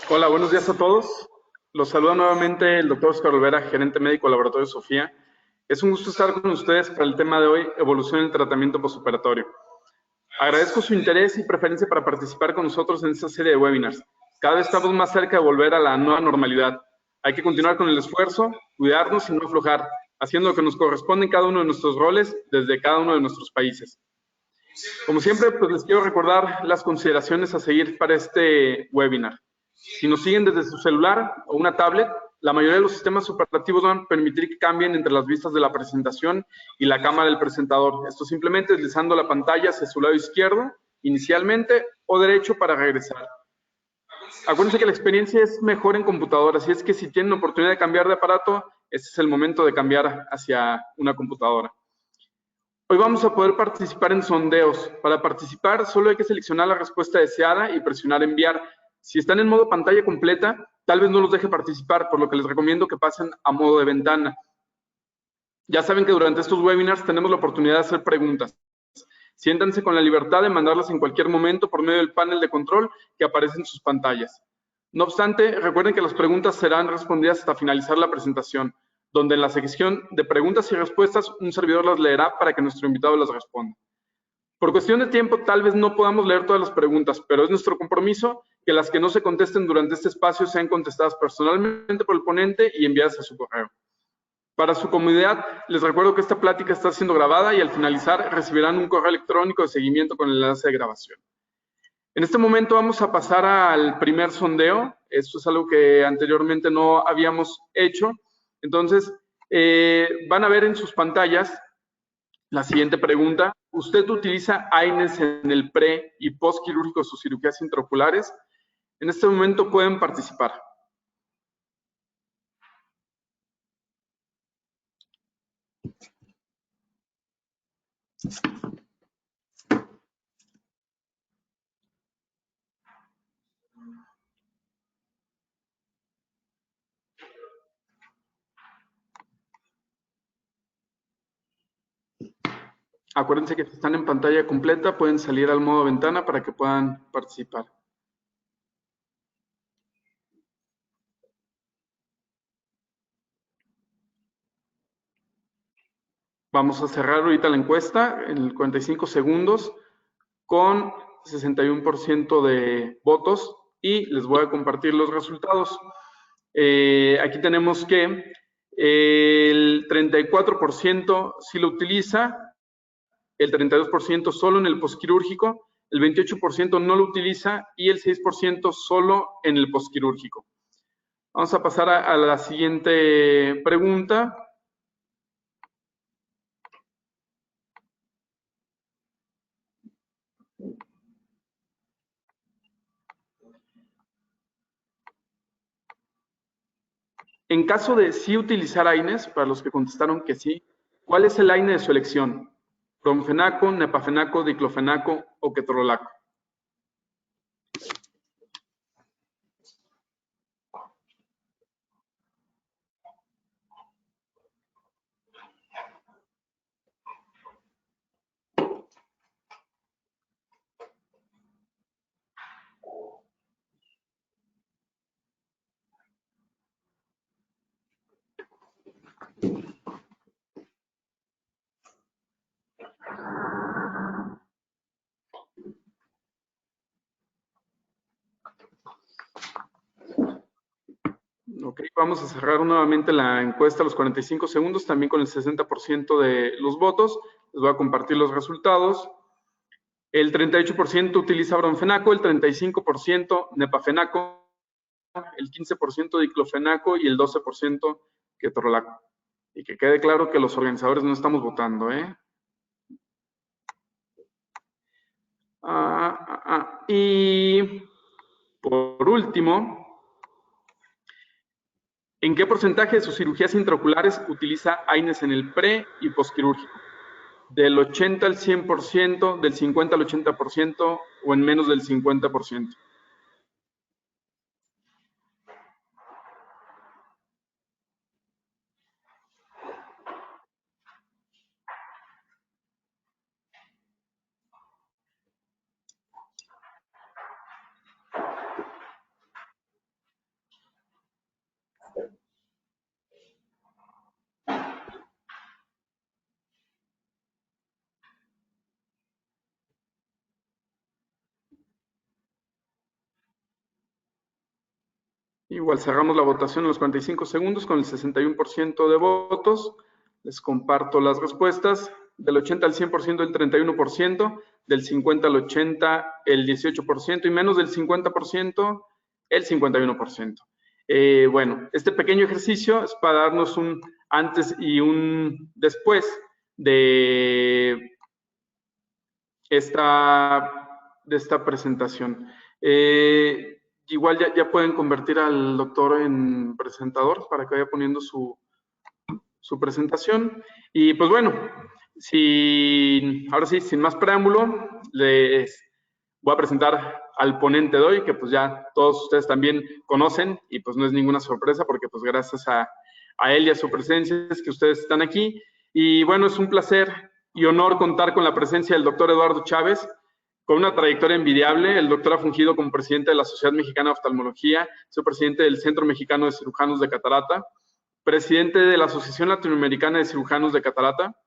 Hola, buenos días a todos. Los saluda nuevamente el doctor Oscar Olvera, gerente médico del Laboratorio Sofía. Es un gusto estar con ustedes para el tema de hoy, evolución del tratamiento postoperatorio. Agradezco su interés y preferencia para participar con nosotros en esta serie de webinars. Cada vez estamos más cerca de volver a la nueva normalidad. Hay que continuar con el esfuerzo, cuidarnos y no aflojar, haciendo lo que nos corresponde en cada uno de nuestros roles desde cada uno de nuestros países. Como siempre, pues les quiero recordar las consideraciones a seguir para este webinar. Si nos siguen desde su celular o una tablet, la mayoría de los sistemas operativos van a permitir que cambien entre las vistas de la presentación y la cámara del presentador. Esto simplemente deslizando la pantalla hacia su lado izquierdo, inicialmente, o derecho para regresar. Acuérdense que la experiencia es mejor en computadora, así es que si tienen la oportunidad de cambiar de aparato, este es el momento de cambiar hacia una computadora. Hoy vamos a poder participar en sondeos. Para participar solo hay que seleccionar la respuesta deseada y presionar enviar. Si están en modo pantalla completa, tal vez no los deje participar, por lo que les recomiendo que pasen a modo de ventana. Ya saben que durante estos webinars tenemos la oportunidad de hacer preguntas. Siéntanse con la libertad de mandarlas en cualquier momento por medio del panel de control que aparece en sus pantallas. No obstante, recuerden que las preguntas serán respondidas hasta finalizar la presentación, donde en la sección de preguntas y respuestas un servidor las leerá para que nuestro invitado las responda. Por cuestión de tiempo, tal vez no podamos leer todas las preguntas, pero es nuestro compromiso que las que no se contesten durante este espacio sean contestadas personalmente por el ponente y enviadas a su correo. Para su comodidad, les recuerdo que esta plática está siendo grabada y al finalizar recibirán un correo electrónico de seguimiento con el enlace de grabación. En este momento vamos a pasar al primer sondeo. Esto es algo que anteriormente no habíamos hecho. Entonces, van a ver en sus pantallas la siguiente pregunta. ¿Usted utiliza AINES en el pre y postquirúrgico de sus cirugías intraoculares? En este momento pueden participar. Acuérdense que si están en pantalla completa pueden salir al modo ventana para que puedan participar. Vamos a cerrar ahorita la encuesta en 45 segundos con 61% de votos y les voy a compartir los resultados. Aquí tenemos que el 34% sí lo utiliza, el 32% solo en el posquirúrgico, el 28% no lo utiliza y el 6% solo en el posquirúrgico. Vamos a pasar a la siguiente pregunta. En caso de sí utilizar AINES, para los que contestaron que sí, ¿cuál es el AINE de su elección? ¿Bromfenaco, nepafenaco, diclofenaco o ketorolaco? Ok, vamos a cerrar nuevamente la encuesta a los 45 segundos, también con el 60% de los votos. Les voy a compartir los resultados. El 38% utiliza bromfenaco, el 35% nepafenaco, el 15% diclofenaco y el 12% ketorolaco. Y que quede claro que los organizadores no estamos votando, ¿eh? Y por último, ¿en qué porcentaje de sus cirugías intraoculares utiliza AINES en el pre y postquirúrgico? ¿Del 80 al 100%, del 50 al 80% o en menos del 50%? Igual cerramos la votación en los 45 segundos con el 61% de votos. Les comparto las respuestas. Del 80 al 100% el 31%, del 50 al 80 el 18% y menos del 50% el 51%. Bueno, este pequeño ejercicio es para darnos un antes y un después de esta presentación. Igual ya pueden convertir al doctor en presentador para que vaya poniendo su presentación. Y pues bueno, ahora sí, sin más preámbulo, les voy a presentar al ponente de hoy, que pues ya todos ustedes también conocen y pues no es ninguna sorpresa porque pues gracias a él y a su presencia es que ustedes están aquí. Y bueno, es un placer y honor contar con la presencia del doctor Eduardo Chávez, con una trayectoria envidiable. El doctor ha fungido como presidente de la Sociedad Mexicana de Oftalmología, es presidente del Centro Mexicano de Cirujanos de Catarata, presidente de la Asociación Latinoamericana de Cirujanos de Catarata,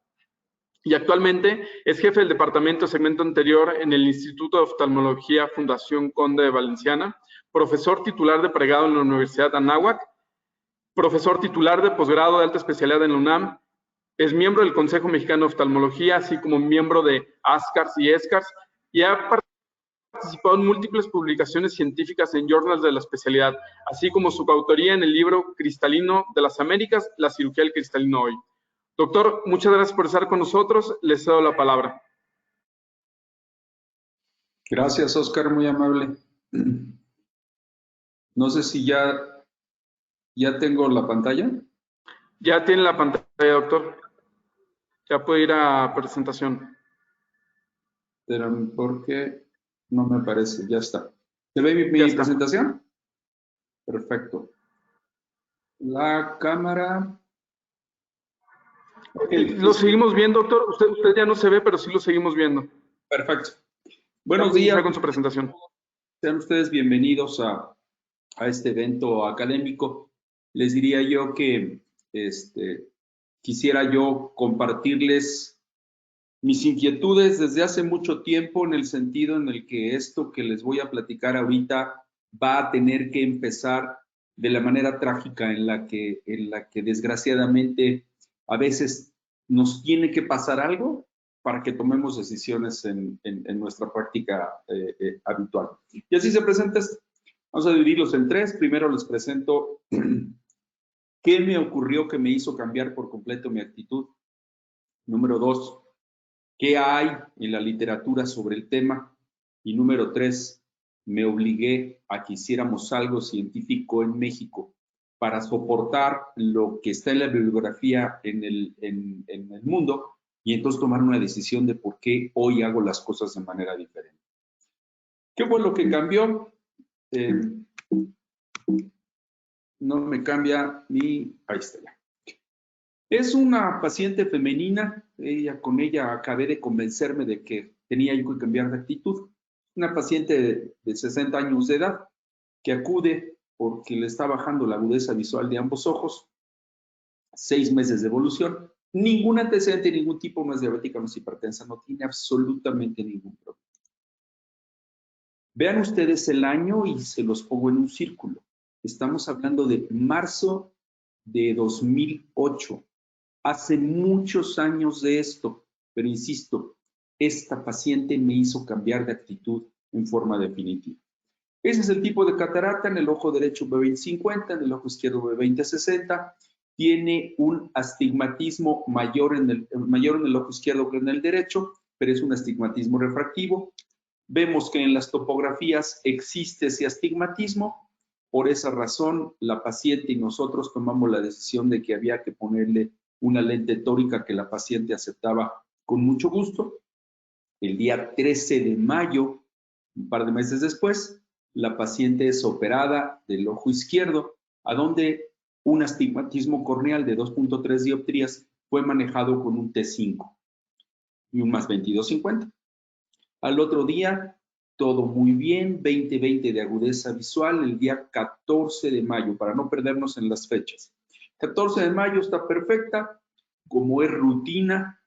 y actualmente es jefe del departamento de segmento anterior en el Instituto de Oftalmología Fundación Conde de Valenciana, profesor titular de pregrado en la Universidad de Anáhuac, profesor titular de posgrado de alta especialidad en la UNAM, es miembro del Consejo Mexicano de Oftalmología, así como miembro de ASCARS y ESCARS, y ha participado en múltiples publicaciones científicas en journals de la especialidad, así como su coautoría en el libro Cristalino de las Américas, la cirugía del cristalino hoy. Doctor, muchas gracias por estar con nosotros. Les cedo la palabra. Gracias, Oscar, muy amable. No sé si ya tengo la pantalla. Ya tiene la pantalla, doctor. Ya puede ir a presentación. Pero porque no me parece, ya está. ¿Se ve mi presentación? Perfecto. La cámara. Okay. Lo seguimos viendo, doctor. Usted ya no se ve, pero sí lo seguimos viendo. Perfecto. Buenos días. Con su presentación. Sean ustedes bienvenidos a este evento académico. Les diría yo que quisiera yo compartirles mis inquietudes desde hace mucho tiempo, en el sentido en el que esto que les voy a platicar ahorita va a tener que empezar de la manera trágica en la que desgraciadamente a veces nos tiene que pasar algo para que tomemos decisiones en nuestra práctica habitual. Y así se presenta esto. Vamos a dividirlos en tres. Primero les presento qué me ocurrió que me hizo cambiar por completo mi actitud. Número dos, qué hay en la literatura sobre el tema. Y número tres, me obligué a que hiciéramos algo científico en México para soportar lo que está en la bibliografía en el mundo y entonces tomar una decisión de por qué hoy hago las cosas de manera diferente. ¿Qué fue lo que cambió? No me cambia ni... Ahí está ya. Es una paciente femenina, con ella acabé de convencerme de que tenía yo que cambiar de actitud. Una paciente de 60 años de edad que acude porque le está bajando la agudeza visual de ambos ojos, 6 meses de evolución, ningún antecedente, ningún tipo, no es diabética, no es hipertensa, no tiene absolutamente ningún problema. Vean ustedes el año y se los pongo en un círculo. Estamos hablando de marzo de 2008. Hace muchos años de esto, pero insisto, esta paciente me hizo cambiar de actitud en forma definitiva. Ese es el tipo de catarata. En el ojo derecho B20-50, en el ojo izquierdo B20-60. Tiene un astigmatismo mayor en el ojo izquierdo que en el derecho, pero es un astigmatismo refractivo. Vemos que en las topografías existe ese astigmatismo. Por esa razón, la paciente y nosotros tomamos la decisión de que había que ponerle una lente tórica que la paciente aceptaba con mucho gusto. El día 13 de mayo, un par de meses después, la paciente es operada del ojo izquierdo, a donde un astigmatismo corneal de 2.3 dioptrías fue manejado con un T5 y un más 22.50. Al otro día, todo muy bien, 20/20 de agudeza visual, el día 14 de mayo, para no perdernos en las fechas. 14 de mayo está perfecta, como es rutina,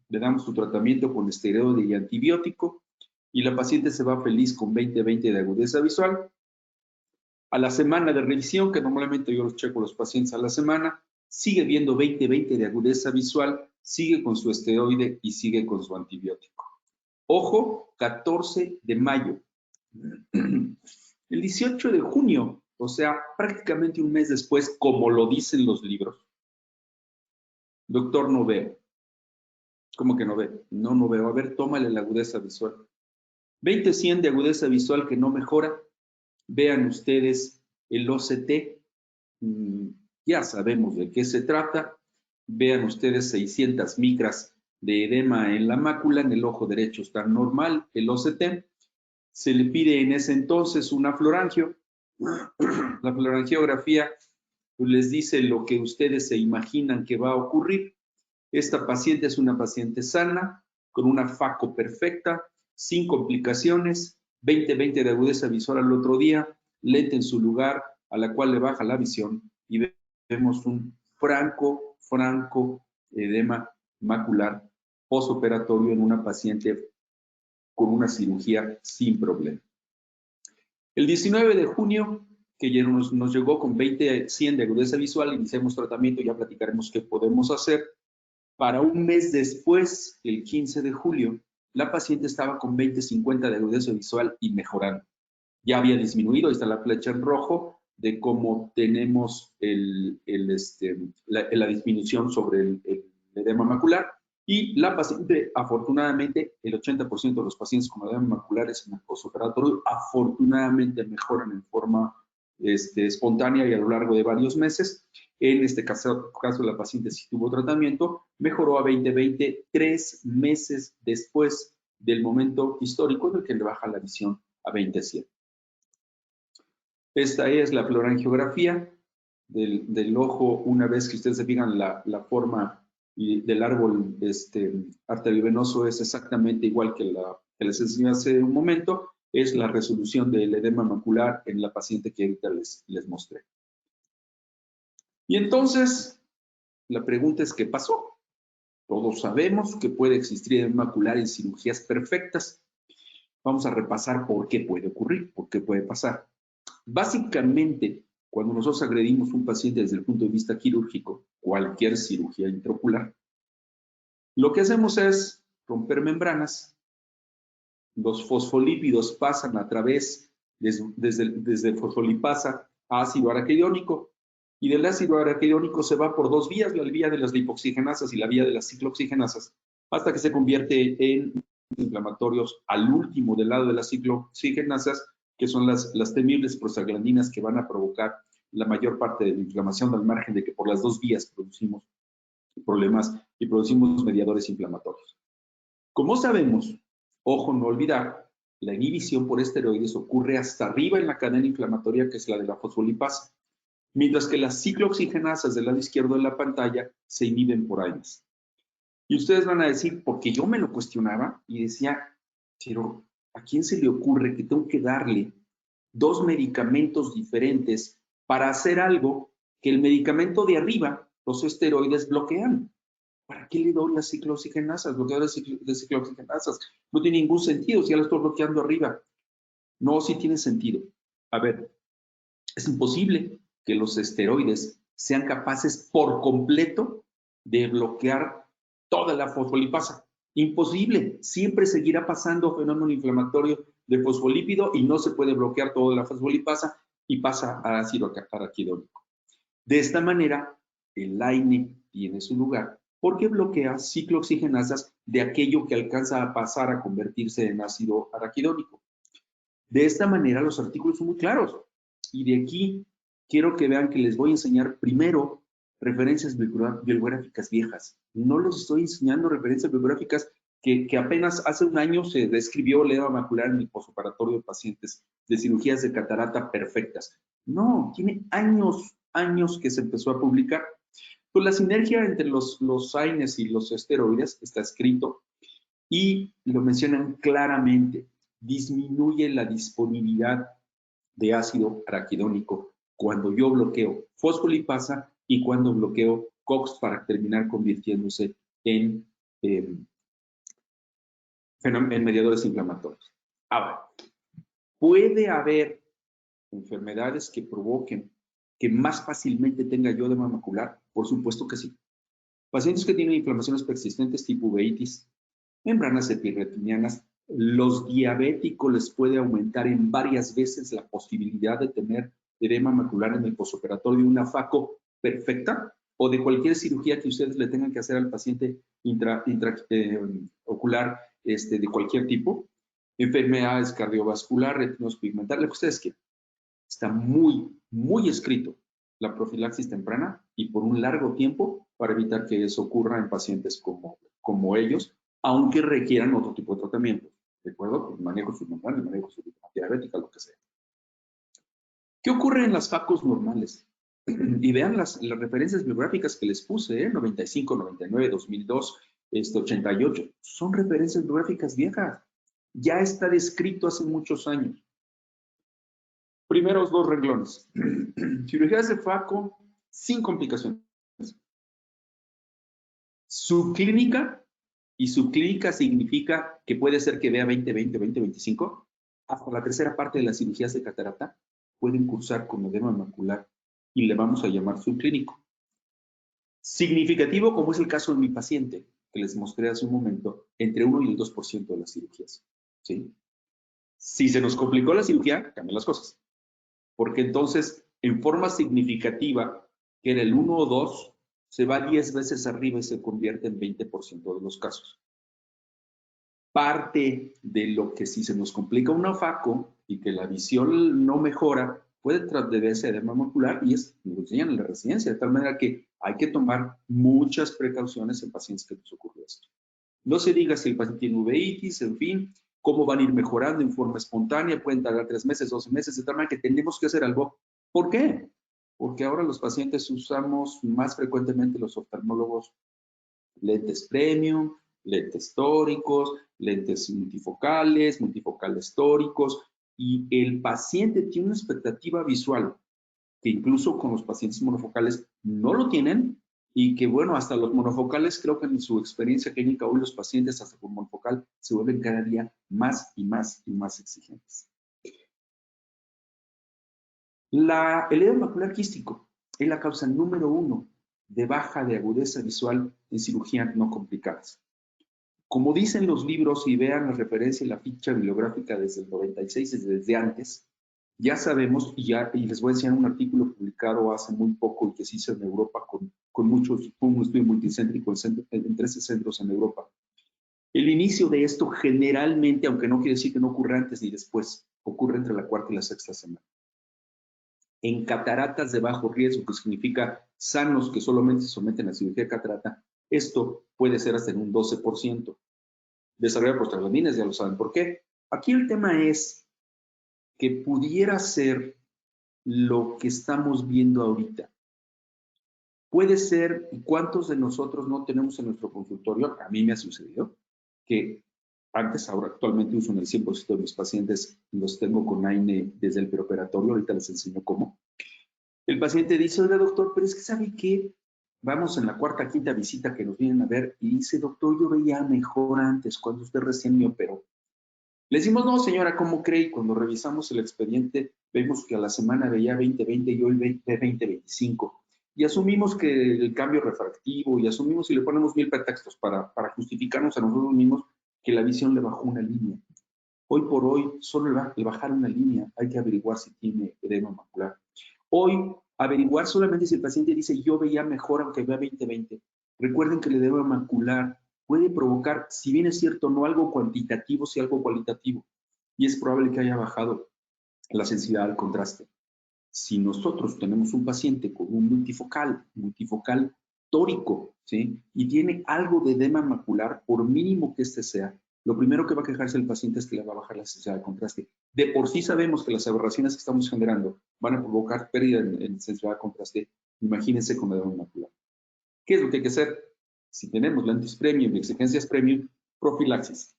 le damos su tratamiento con esteroide y antibiótico y la paciente se va feliz con 20/20 de agudeza visual. A la semana de revisión, que normalmente yo los checo a los pacientes a la semana, sigue viendo 20-20 de agudeza visual, sigue con su esteroide y sigue con su antibiótico. Ojo, 14 de mayo. El 18 de junio, o sea, prácticamente un mes después, como lo dicen los libros, doctor, no veo. ¿Cómo que no ve? No, no veo. A ver, tómale la agudeza visual. 20-100 de agudeza visual que no mejora. Vean ustedes el OCT. Ya sabemos de qué se trata. Vean ustedes 600 micras de edema en la mácula. En el ojo derecho está normal el OCT. Se le pide en ese entonces una florangio. La florangiografía pues, les dice lo que ustedes se imaginan que va a ocurrir. Esta paciente es una paciente sana, con una FACO perfecta, sin complicaciones, 20-20 de agudeza visual al otro día, lente en su lugar, a la cual le baja la visión y vemos un franco edema macular postoperatorio en una paciente con una cirugía sin problema. El 19 de junio, que ya nos llegó con 20-100 de agudeza visual, iniciamos tratamiento, ya platicaremos qué podemos hacer. Para un mes después, el 15 de julio, la paciente estaba con 20-50 de agudeza visual y mejorando. Ya había disminuido, ahí está la flecha en rojo, de cómo tenemos la disminución sobre el edema macular. Y la paciente, afortunadamente, el 80% de los pacientes con edema maculares en el postoperatorio, afortunadamente mejoran en forma espontánea y a lo largo de varios meses. En este caso la paciente sí tuvo tratamiento, mejoró a 20-20, 3 meses después del momento histórico en el que le baja la visión a 20-100. Esta es la fluorangiografía del ojo, una vez que ustedes se fijan la forma del árbol arteriovenoso es exactamente igual que les enseñé hace un momento, es la resolución del edema macular en la paciente que ahorita les mostré. Y entonces, la pregunta es, ¿qué pasó? Todos sabemos que puede existir edema macular en cirugías perfectas. Vamos a repasar por qué puede ocurrir, por qué puede pasar. Básicamente, cuando nosotros agredimos a un paciente desde el punto de vista quirúrgico, cualquier cirugía intraocular, lo que hacemos es romper membranas, los fosfolípidos pasan a través, desde fosfolipasa a ácido araquidónico, y del ácido araquidónico se va por dos vías, la vía de las lipoxigenasas y la vía de las ciclooxigenasas, hasta que se convierte en inflamatorios al último del lado de las ciclooxigenasas, que son las temibles prostaglandinas que van a provocar la mayor parte de la inflamación, al margen de que por las dos vías producimos problemas y producimos mediadores inflamatorios. Como sabemos, ojo no olvidar, la inhibición por esteroides ocurre hasta arriba en la cadena inflamatoria, que es la de la fosfolipasa, mientras que las ciclooxigenasas del lado izquierdo de la pantalla se inhiben por AINES. Y ustedes van a decir, porque yo me lo cuestionaba y decía, pero ¿a quién se le ocurre que tengo que darle dos medicamentos diferentes para hacer algo que el medicamento de arriba, los esteroides, bloquean? ¿Para qué le doy las ciclooxigenasas, bloqueadores de ciclooxigenasas? No tiene ningún sentido si ya lo estoy bloqueando arriba. No, sí tiene sentido. A ver, es imposible que los esteroides sean capaces por completo de bloquear toda la fosfolipasa. Imposible. Siempre seguirá pasando fenómeno inflamatorio de fosfolípido y no se puede bloquear toda la fosfolipasa y pasa a ácido araquidónico. De esta manera, el AINE tiene su lugar porque bloquea ciclooxigenasas de aquello que alcanza a pasar a convertirse en ácido araquidónico. De esta manera, los artículos son muy claros. Y de aquí quiero que vean que les voy a enseñar primero referencias bibliográficas viejas. No les estoy enseñando referencias bibliográficas que apenas hace un año se describió el edema macular en el postoperatorio de pacientes de cirugías de catarata perfectas. No, tiene años que se empezó a publicar. Pues la sinergia entre los AINES y los esteroides está escrito y lo mencionan claramente. Disminuye la disponibilidad de ácido araquidónico cuando yo bloqueo fosfolipasa y cuando bloqueo COX para terminar convirtiéndose en mediadores inflamatorios. Ahora, puede haber enfermedades que provoquen que más fácilmente tenga yo edema macular? Por supuesto que sí. Pacientes que tienen inflamaciones persistentes tipo uveitis, membranas epirretinianas, los diabéticos les puede aumentar en varias veces la posibilidad de tener edema macular en el postoperatorio de una FACO perfecta o de cualquier cirugía que ustedes le tengan que hacer al paciente ocular de cualquier tipo, enfermedades cardiovasculares, retinosis pigmentaria, lo que ustedes quieran. Está muy, muy escrito la profilaxis temprana y por un largo tiempo para evitar que eso ocurra en pacientes como ellos, aunque requieran otro tipo de tratamiento. ¿De acuerdo? Pues manejo subnormal, manejo diabética, lo que sea. ¿Qué ocurre en las FACOs normales? Y vean las referencias bibliográficas que les puse, 95, 99, 2002, 88. Son referencias bibliográficas viejas. Ya está descrito hace muchos años. Primeros 2 renglones. Cirugías de FACO sin complicaciones. Subclínica, y subclínica significa que puede ser que vea 20/20, 20/25. Hasta la tercera parte de las cirugías de catarata pueden cursar con edema macular y le vamos a llamar subclínico. Significativo, como es el caso de mi paciente, que les mostré hace un momento, entre 1 y el 2% de las cirugías. ¿Sí? Si se nos complicó la cirugía, cambian las cosas. Porque entonces, en forma significativa, que era el 1 o 2, se va 10 veces arriba y se convierte en 20% de los casos. Parte de lo que si se nos complica una FACO y que la visión no mejora, puede deberse a edema macular y nos enseñan en la residencia, de tal manera que hay que tomar muchas precauciones en pacientes que les ocurre esto. No se diga si el paciente tiene uveitis, en fin, cómo van a ir mejorando en forma espontánea, pueden tardar 3 meses, 12 meses, de tal manera que tenemos que hacer algo. ¿Por qué? Porque ahora los pacientes usamos más frecuentemente los oftalmólogos lentes premium, lentes tóricos, lentes multifocales, multifocales tóricos, y el paciente tiene una expectativa visual que incluso con los pacientes monofocales no lo tienen, y que bueno, hasta los monofocales creo que en su experiencia clínica hoy los pacientes hasta con monofocal se vuelven cada día más y más y más exigentes. El edema macular quístico es la causa número 1 de baja de agudeza visual en cirugías no complicadas. Como dicen los libros, y vean la referencia en la ficha bibliográfica desde el 96, desde antes, ya sabemos, y les voy a enseñar un artículo publicado hace muy poco y que se hizo en Europa con muchos, un estudio multicéntrico en 13 centros en Europa. El inicio de esto generalmente, aunque no quiere decir que no ocurra antes ni después, ocurre entre la 4ª y la 6ª semana. En cataratas de bajo riesgo, que significa sanos que solamente se someten a cirugía de catarata, esto puede ser hasta en un 12%. Desarrollar prostaglandinas, ya lo saben por qué. Aquí el tema es que pudiera ser lo que estamos viendo ahorita. Puede ser, ¿y cuántos de nosotros no tenemos en nuestro consultorio? A mí me ha sucedido que antes, ahora actualmente uso en el 100% de mis pacientes, los tengo con AINE desde el preoperatorio, ahorita les enseño cómo. El paciente dice, oiga doctor, pero es que ¿sabe qué? Vamos en la 4ª, 5ª visita que nos vienen a ver y dice, doctor, yo veía mejor antes, cuando usted recién me operó. Le decimos, no señora, ¿cómo cree? Y cuando revisamos el expediente, vemos que a la semana veía 20/20 y hoy ve 20/25. Y asumimos que el cambio refractivo, y asumimos y le ponemos 1000 pretextos para justificarnos a nosotros mismos que la visión le bajó una línea. Hoy por hoy, solo el bajar una línea, hay que averiguar si tiene edema macular. Hoy, averiguar solamente si el paciente dice, yo veía mejor aunque vea 20/20. Recuerden que el edema macular puede provocar, si bien es cierto, no algo cuantitativo, sí algo cualitativo. Y es probable que haya bajado la sensibilidad al contraste. Si nosotros tenemos un paciente con un multifocal tórico, ¿sí? Y tiene algo de edema macular, por mínimo que este sea, lo primero que va a quejarse el paciente es que le va a bajar la sensibilidad al contraste. De por sí sabemos que las aberraciones que estamos generando van a provocar pérdida en sensibilidad al contraste. Imagínense con edema macular. ¿Qué es lo que hay que hacer? Si tenemos lentes premium y exigencias premium, profilaxis.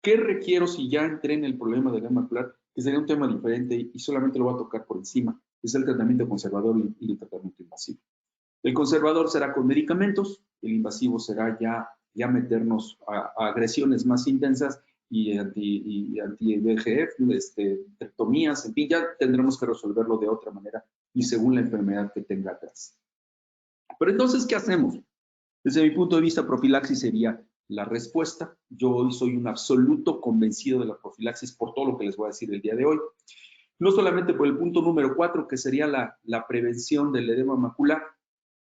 ¿Qué requiero si ya entré en el problema del edema macular? Que sería un tema diferente y solamente lo voy a tocar por encima. Es el tratamiento conservador y el tratamiento invasivo. El conservador será con medicamentos, el invasivo será ya meternos a agresiones más intensas y anti-VEGF, triptomías, en fin, ya tendremos que resolverlo de otra manera y según la enfermedad que tenga atrás. Pero entonces, ¿qué hacemos? Desde mi punto de vista, profilaxis sería la respuesta. Yo hoy soy un absoluto convencido de la profilaxis por todo lo que les voy a decir el día de hoy. No solamente por el punto número 4, que sería la prevención del edema macular.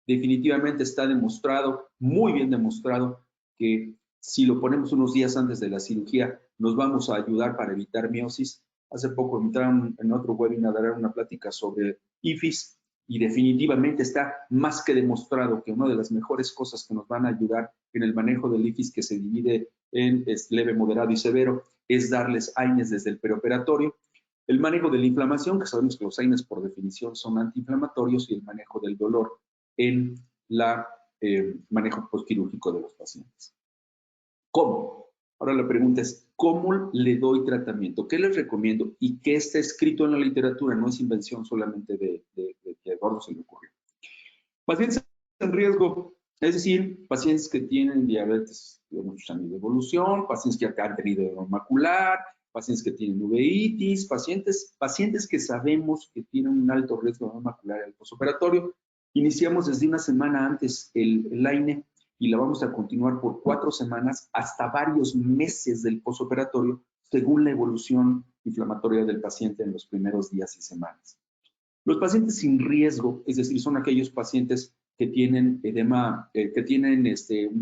Definitivamente está demostrado, muy bien demostrado, que si lo ponemos unos días antes de la cirugía, nos vamos a ayudar para evitar miosis. Hace poco entraron en otro webinar a dar una plática sobre IFIS y definitivamente está más que demostrado que una de las mejores cosas que nos van a ayudar en el manejo del IFIS, que se divide en leve, moderado y severo, es darles AINES desde el preoperatorio. El manejo de la inflamación, que sabemos que los AINES por definición son antiinflamatorios, y el manejo del dolor en el manejo postquirúrgico de los pacientes. ¿Cómo? Ahora la pregunta es, ¿cómo le doy tratamiento? ¿Qué les recomiendo? ¿Y qué está escrito en la literatura? No es invención solamente de que a Eduardo se le ocurrió. Pacientes en riesgo, es decir, pacientes que tienen diabetes de muchos años de evolución, pacientes que han tenido edema macular, pacientes que tienen uveitis, pacientes que sabemos que tienen un alto riesgo de edema macular al postoperatorio. Iniciamos desde una semana antes el AINE y la vamos a continuar por 4 semanas hasta varios meses del postoperatorio, según la evolución inflamatoria del paciente en los primeros días y semanas. Los pacientes sin riesgo, es decir, son aquellos pacientes que tienen edema,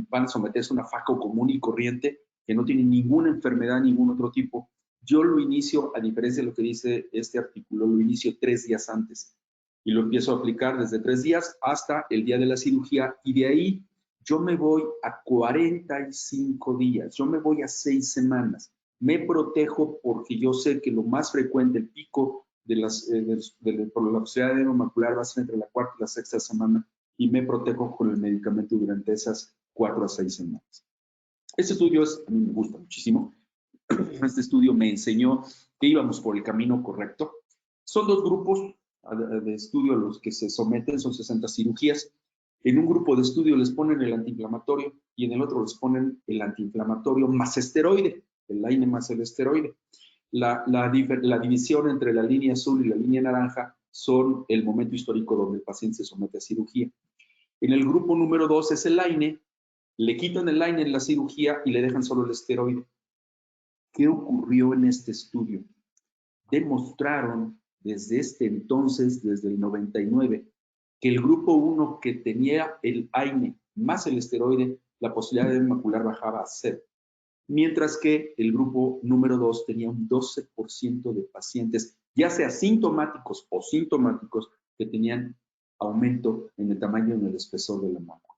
van a someterse a una faco común y corriente, que no tienen ninguna enfermedad, ningún otro tipo. Yo lo inicio, a diferencia de lo que dice este artículo, lo inicio 3 días antes y lo empiezo a aplicar desde 3 días hasta el día de la cirugía, y de ahí yo me voy a 45 días, yo me voy a 6 semanas. Me protejo porque yo sé que lo más frecuente, el pico por la velocidad de edema macular va a ser entre la 4ª y la 6ª semana, y me protejo con el medicamento durante esas 4 a 6 semanas. Este estudio a mí me gusta muchísimo. Este estudio me enseñó que íbamos por el camino correcto. Son 2 grupos de estudio a los que se someten, son 60 cirugías. En un grupo de estudio les ponen el antiinflamatorio y en el otro les ponen el antiinflamatorio más esteroide, el AINE más el esteroide. La división entre la línea azul y la línea naranja son el momento histórico donde el paciente se somete a cirugía. En el grupo número 2 es el AINE, le quitan el AINE en la cirugía y le dejan solo el esteroide. ¿Qué ocurrió en este estudio? Demostraron desde este entonces, desde el 99, que el grupo 1 que tenía el AINE más el esteroide, la posibilidad de edema macular bajaba a 0. Mientras que el grupo número 2 tenía un 12% de pacientes, ya sea sintomáticos o sintomáticos, que tenían aumento en el tamaño y en el espesor de la mácula.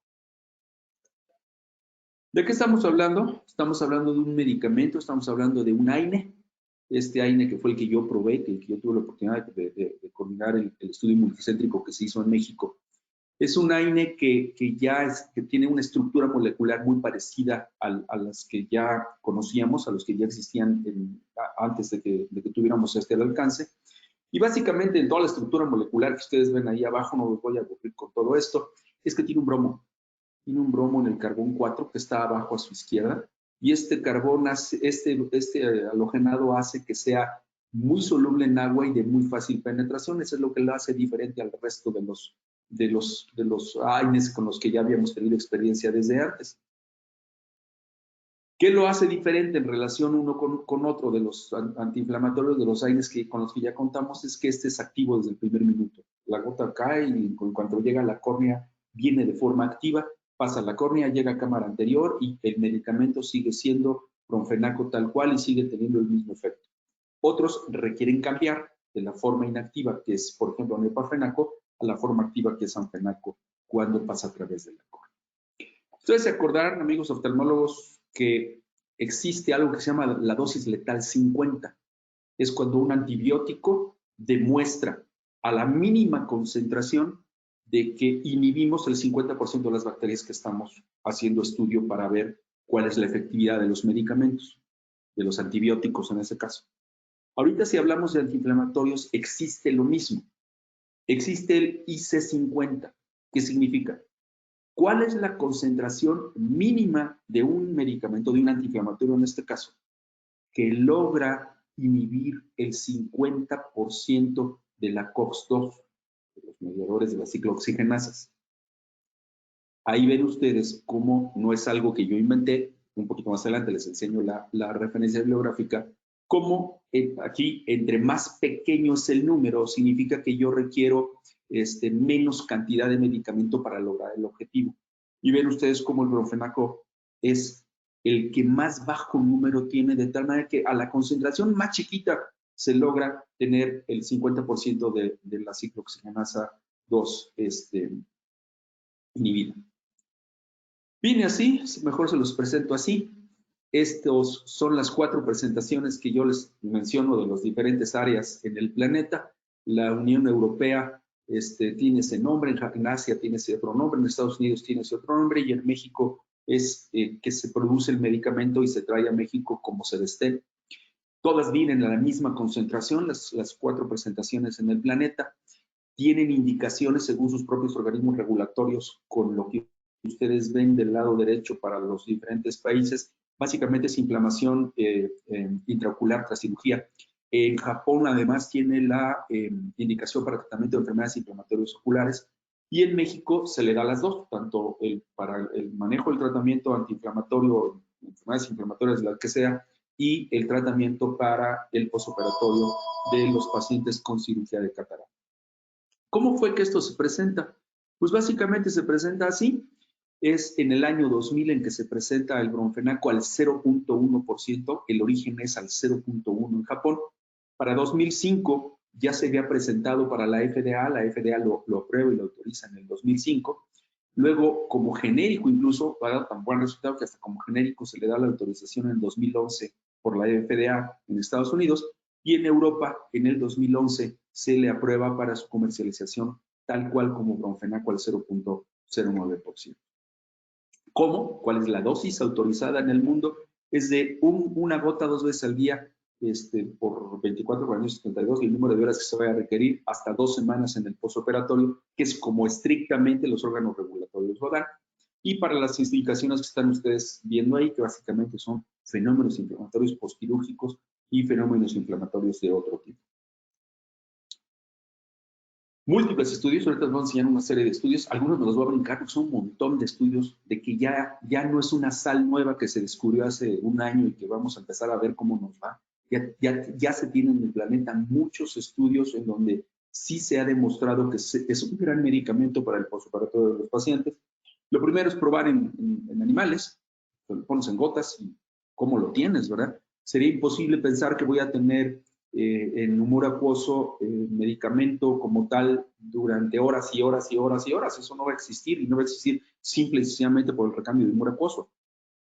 ¿De qué estamos hablando? Estamos hablando de un medicamento, estamos hablando de un AINE. Este AINE que fue el que yo probé, que yo tuve la oportunidad de coordinar el estudio multicéntrico que se hizo en México. Es un AINE que tiene una estructura molecular muy parecida a las que ya conocíamos, a los que ya existían antes de que tuviéramos al alcance. Y básicamente en toda la estructura molecular que ustedes ven ahí abajo, no los voy a aburrir con todo esto, es que tiene un bromo. Tiene un bromo en el carbón 4 que está abajo a su izquierda, y este carbón, este halogenado hace que sea muy soluble en agua y de muy fácil penetración. Eso es lo que lo hace diferente al resto de los AINES con los que ya habíamos tenido experiencia desde antes. ¿Qué lo hace diferente en relación uno con otro de los antiinflamatorios, de los AINES con los que ya contamos? Es que este es activo desde el primer minuto. La gota cae y en cuanto llega a la córnea viene de forma activa, pasa a la córnea, llega a cámara anterior y el medicamento sigue siendo clonfenaco tal cual y sigue teniendo el mismo efecto. Otros requieren cambiar de la forma inactiva, que es, por ejemplo, neparfenaco, a la forma activa, que es anfenaco, cuando pasa a través de la córnea. Ustedes se acordarán, amigos oftalmólogos, que existe algo que se llama la dosis letal 50. Es cuando un antibiótico demuestra a la mínima concentración de que inhibimos el 50% de las bacterias que estamos haciendo estudio para ver cuál es la efectividad de los medicamentos, de los antibióticos en ese caso. Ahorita, si hablamos de antiinflamatorios, existe lo mismo. Existe el IC50. ¿Qué significa? ¿Cuál es la concentración mínima de un medicamento, de un antiinflamatorio en este caso, que logra inhibir el 50% de la COX-2, de los mediadores de las ciclooxigenasas. Ahí ven ustedes cómo no es algo que yo inventé, un poquito más adelante les enseño la referencia bibliográfica, cómo aquí entre más pequeño es el número, significa que yo requiero menos cantidad de medicamento para lograr el objetivo. Y ven ustedes cómo el bromfenaco es el que más bajo número tiene, de tal manera que a la concentración más chiquita se logra tener el 50% de la ciclooxigenasa 2 inhibida. Viene así, mejor se los presento así. Estos son las 4 presentaciones que yo les menciono de las diferentes áreas en el planeta. La Unión Europea tiene ese nombre, en Asia tiene ese otro nombre, en Estados Unidos tiene ese otro nombre y en México es que se produce el medicamento y se trae a México como Cedestel. Todas vienen a la misma concentración, las 4 presentaciones en el planeta. Tienen indicaciones según sus propios organismos regulatorios con lo que ustedes ven del lado derecho para los diferentes países. Básicamente es inflamación intraocular tras cirugía. En Japón además tiene la indicación para tratamiento de enfermedades inflamatorias oculares y en México se le da las dos, tanto para el manejo del tratamiento antiinflamatorio, enfermedades inflamatorias, la que sea, y el tratamiento para el posoperatorio de los pacientes con cirugía de catarata. ¿Cómo fue que esto se presenta? Pues básicamente se presenta así. Es en el año 2000 en que se presenta el bromfenaco al 0.1%, el origen es al 0.1 en Japón. Para 2005 ya se había presentado para la FDA lo aprueba y lo autoriza en el 2005. Luego, como genérico incluso, va a dar tan buen resultado que hasta como genérico se le da la autorización en el 2011 por la FDA en Estados Unidos y en Europa en el 2011 se le aprueba para su comercialización tal cual como bromfenaco al 0.09%. ¿Cómo? ¿Cuál es la dosis autorizada en el mundo? Es de una gota 2 veces al día por 24/72 y el número de horas que se vaya a requerir hasta 2 semanas en el postoperatorio, que es como estrictamente los órganos regulatorios lo dan. Y para las indicaciones que están ustedes viendo ahí, que básicamente son fenómenos inflamatorios postquirúrgicos y fenómenos inflamatorios de otro tipo. Múltiples estudios, ahorita les voy a enseñar una serie de estudios, algunos me los voy a brincar porque son un montón de estudios de que ya no es una sal nueva que se descubrió hace un año y que vamos a empezar a ver cómo nos va. Ya se tienen en el planeta muchos estudios en donde sí se ha demostrado que es un gran medicamento para el postoperatorio de los pacientes. Lo primero es probar en animales, lo pones en gotas y cómo lo tienes, ¿verdad? Sería imposible pensar que voy a tener en humor acuoso medicamento como tal durante horas y horas y horas y horas. Eso no va a existir y no va a existir simple y sencillamente por el recambio de humor acuoso.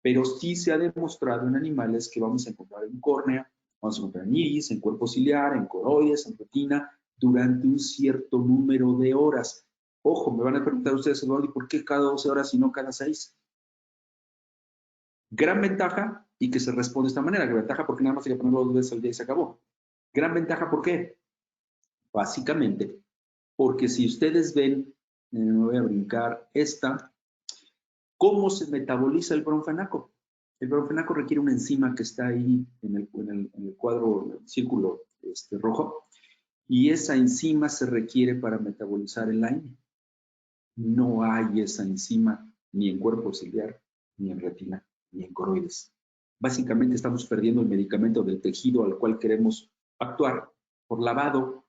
Pero sí se ha demostrado en animales que vamos a encontrar en córnea, vamos a encontrar en iris, en cuerpo ciliar, en coroides, en retina, durante un cierto número de horas. Ojo, me van a preguntar ustedes, Eduardo, ¿y por qué cada 12 horas y no cada 6? Gran ventaja y que se responde de esta manera. Gran ventaja porque nada más hay que ponerlo 2 veces al día y se acabó. Gran ventaja, ¿por qué? Básicamente, porque si ustedes ven, me voy a brincar esta, ¿cómo se metaboliza el bromfenaco? El bromfenaco requiere una enzima que está ahí en el cuadro, en el círculo rojo, y esa enzima se requiere para metabolizar el AINE. No hay esa enzima ni en cuerpo ciliar, ni en retina, ni en coroides. Básicamente estamos perdiendo el medicamento del tejido al cual queremos actuar por lavado,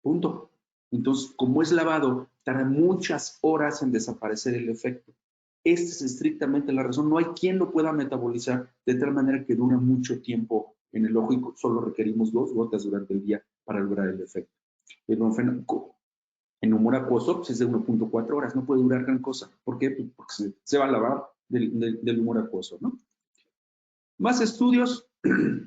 punto. Entonces, como es lavado, tarda muchas horas en desaparecer el efecto. Esta es estrictamente la razón. No hay quien lo pueda metabolizar de tal manera que dura mucho tiempo en el ojo y solo requerimos 2 gotas durante el día para lograr el efecto. El bromfenaco en humor acuoso pues es de 1.4 horas, no puede durar gran cosa. ¿Por qué? Pues porque se va a lavar del humor acuoso, ¿no? Más estudios.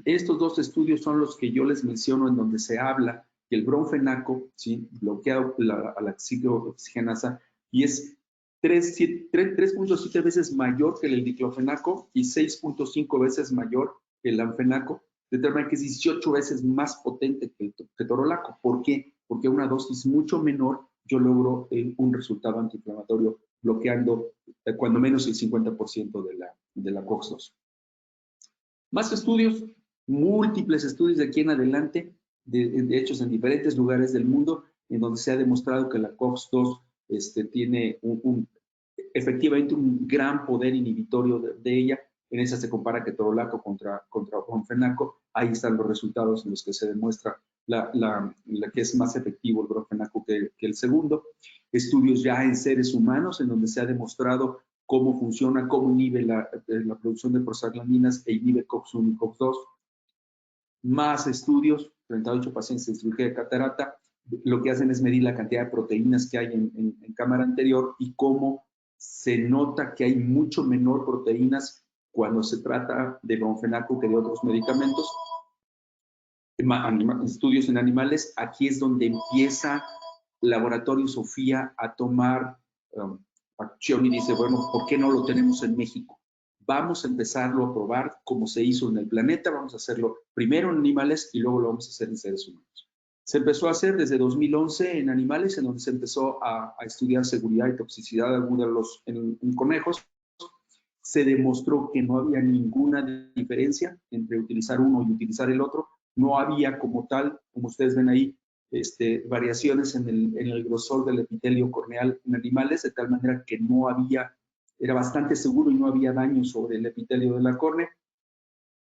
Estos 2 estudios son los que yo les menciono en donde se habla que el bromfenaco, ¿sí?, bloquea a la ciclooxigenasa y es 3.7 veces mayor que el diclofenaco y 6.5 veces mayor que el anfenaco, de tal manera que es 18 veces más potente que el ketorolaco. ¿Por qué? Porque a una dosis mucho menor yo logro un resultado antiinflamatorio bloqueando cuando menos el 50% de la COX-2. Más estudios. múltiples estudios de aquí en adelante, de hechos en diferentes lugares del mundo, en donde se ha demostrado que la COX-2 tiene efectivamente un gran poder inhibitorio de ella. En esa se compara ketorolaco contra bromfenaco. Ahí están los resultados en los que se demuestra la que es más efectivo el bromfenaco que el segundo. Estudios ya en seres humanos en donde se ha demostrado cómo funciona, cómo inhibe la producción de prostaglandinas e inhibe COX-1 y COX-2. Más estudios, 38 pacientes en cirugía de catarata, lo que hacen es medir la cantidad de proteínas que hay en cámara anterior y cómo se nota que hay mucho menor proteínas cuando se trata de bromfenaco que de otros medicamentos. Estudios en animales, aquí es donde empieza Laboratorio Sofía a tomar acción y dice, bueno, ¿por qué no lo tenemos en México? Vamos a empezarlo a probar como se hizo en el planeta, vamos a hacerlo primero en animales y luego lo vamos a hacer en seres humanos. Se empezó a hacer desde 2011 en animales, en donde se empezó a estudiar seguridad y toxicidad aguda en conejos. Se demostró que no había ninguna diferencia entre utilizar uno y utilizar el otro. No había como tal, como ustedes ven ahí, variaciones en el grosor del epitelio corneal en animales, de tal manera que no había, era bastante seguro y no había daño sobre el epitelio de la córnea.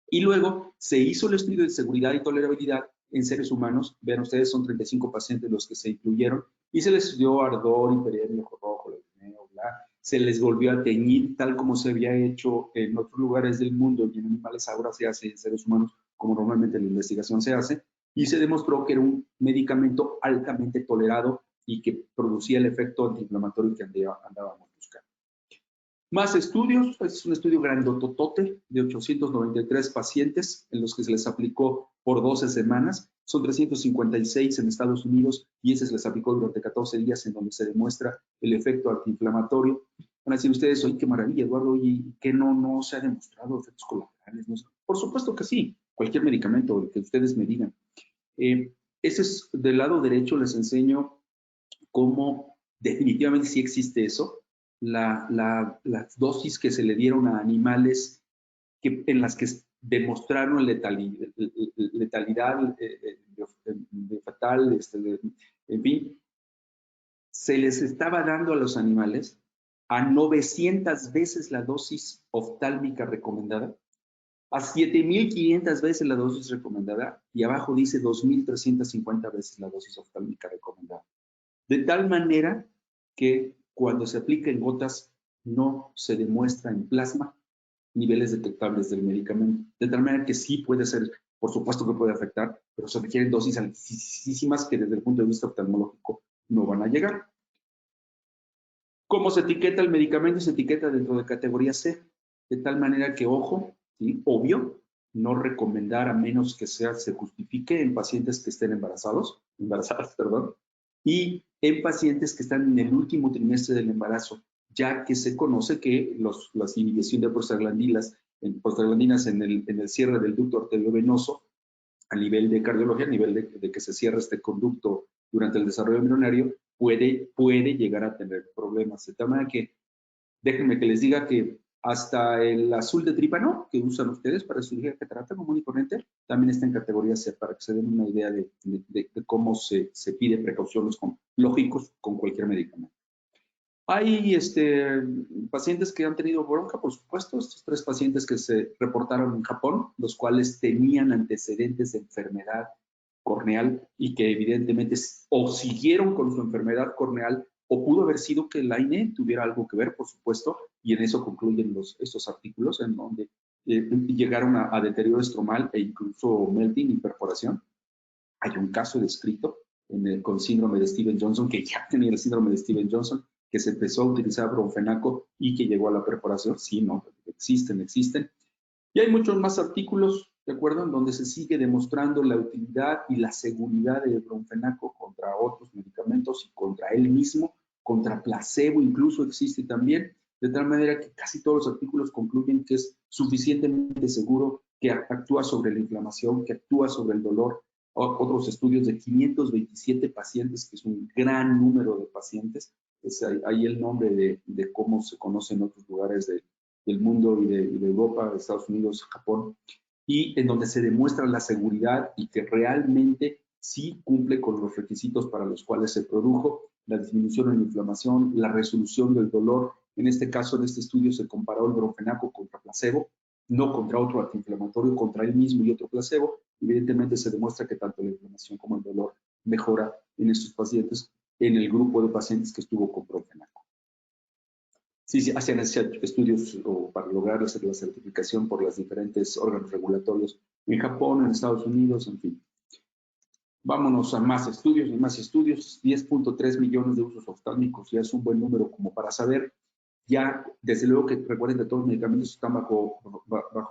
Y luego se hizo el estudio de seguridad y tolerabilidad en seres humanos. Vean ustedes, son 35 pacientes los que se incluyeron y se les dio ardor, hiperemia, ojo rojo, leucemia, bla. Se les volvió a teñir tal como se había hecho en otros lugares del mundo y en animales ahora se hace en seres humanos como normalmente la investigación se hace, y se demostró que era un medicamento altamente tolerado y que producía el efecto antiinflamatorio que andábamos buscando. Más estudios, es un estudio grandototote de 893 pacientes en los que se les aplicó por 12 semanas. Son 356 en Estados Unidos y ese se les aplicó durante 14 días, en donde se demuestra el efecto antiinflamatorio. Van a decir ustedes, oye, qué maravilla, Eduardo, y que no se ha demostrado efectos colaterales. ¿No? Por supuesto que sí, cualquier medicamento, el que ustedes me digan. Ese es del lado derecho, les enseño cómo definitivamente sí existe eso. Las dosis que se le dieron a animales en las que demostraron letalidad fatal, en fin, se les estaba dando a los animales a 900 veces la dosis oftálmica recomendada, a 7.500 veces la dosis recomendada y abajo dice 2.350 veces la dosis oftálmica recomendada. De tal manera que cuando se aplica en gotas no se demuestra en plasma niveles detectables del medicamento. De tal manera que sí puede ser, por supuesto que puede afectar, pero se requieren dosis altísimas que desde el punto de vista oftalmológico no van a llegar. ¿Cómo se etiqueta el medicamento? Se etiqueta dentro de categoría C, de tal manera que, ojo, ¿sí? Obvio, no recomendar a menos que se justifique en pacientes que estén embarazadas, perdón, y en pacientes que están en el último trimestre del embarazo, ya que se conoce que las inhibición de prostaglandinas en el cierre del ducto arteriovenoso, a nivel de cardiología, a nivel de que se cierre este conducto durante el desarrollo embrionario, puede llegar a tener problemas. De tal manera que, déjenme que les diga que hasta el azul de trípano que usan ustedes para cirugía de catarata común y corriente, también está en categoría C, para que se den una idea de cómo se pide precauciones lógicos con cualquier medicamento. Hay pacientes que han tenido bronca, por supuesto, estos 3 pacientes que se reportaron en Japón, los cuales tenían antecedentes de enfermedad corneal y que evidentemente o siguieron con su enfermedad corneal o pudo haber sido que el AINE tuviera algo que ver, por supuesto, y en eso concluyen estos artículos en donde llegaron a deterioro estromal e incluso melting y perforación. Hay un caso descrito con síndrome de Stevens-Johnson, que ya tenía el síndrome de Stevens-Johnson, que se empezó a utilizar bromfenaco y que llegó a la perforación. Sí, no, existen. Y hay muchos más artículos, ¿de acuerdo?, en donde se sigue demostrando la utilidad y la seguridad de bromfenaco contra otros medicamentos y contra él mismo, contra placebo incluso existe también, de tal manera que casi todos los artículos concluyen que es suficientemente seguro, que actúa sobre la inflamación, que actúa sobre el dolor. Otros estudios de 527 pacientes, que es un gran número de pacientes, es ahí el nombre de cómo se conoce en otros lugares del mundo y de Europa, de Estados Unidos, Japón. y en donde se demuestra la seguridad y que realmente sí cumple con los requisitos para los cuales se produjo, la disminución en la inflamación, la resolución del dolor. En este caso, en este estudio se comparó el bromfenaco contra placebo, no contra otro antiinflamatorio, contra él mismo y otro placebo. Evidentemente se demuestra que tanto la inflamación como el dolor mejora en estos pacientes, en el grupo de pacientes que estuvo con bromfenaco. Sí, hacían estudios para lograr la certificación por los diferentes órganos regulatorios en Japón, en Estados Unidos, en fin. Vámonos a más estudios y más estudios. 10.3 millones de usos oftálmicos, ya es un buen número como para saber. Ya, desde luego que recuerden que todos los medicamentos están bajo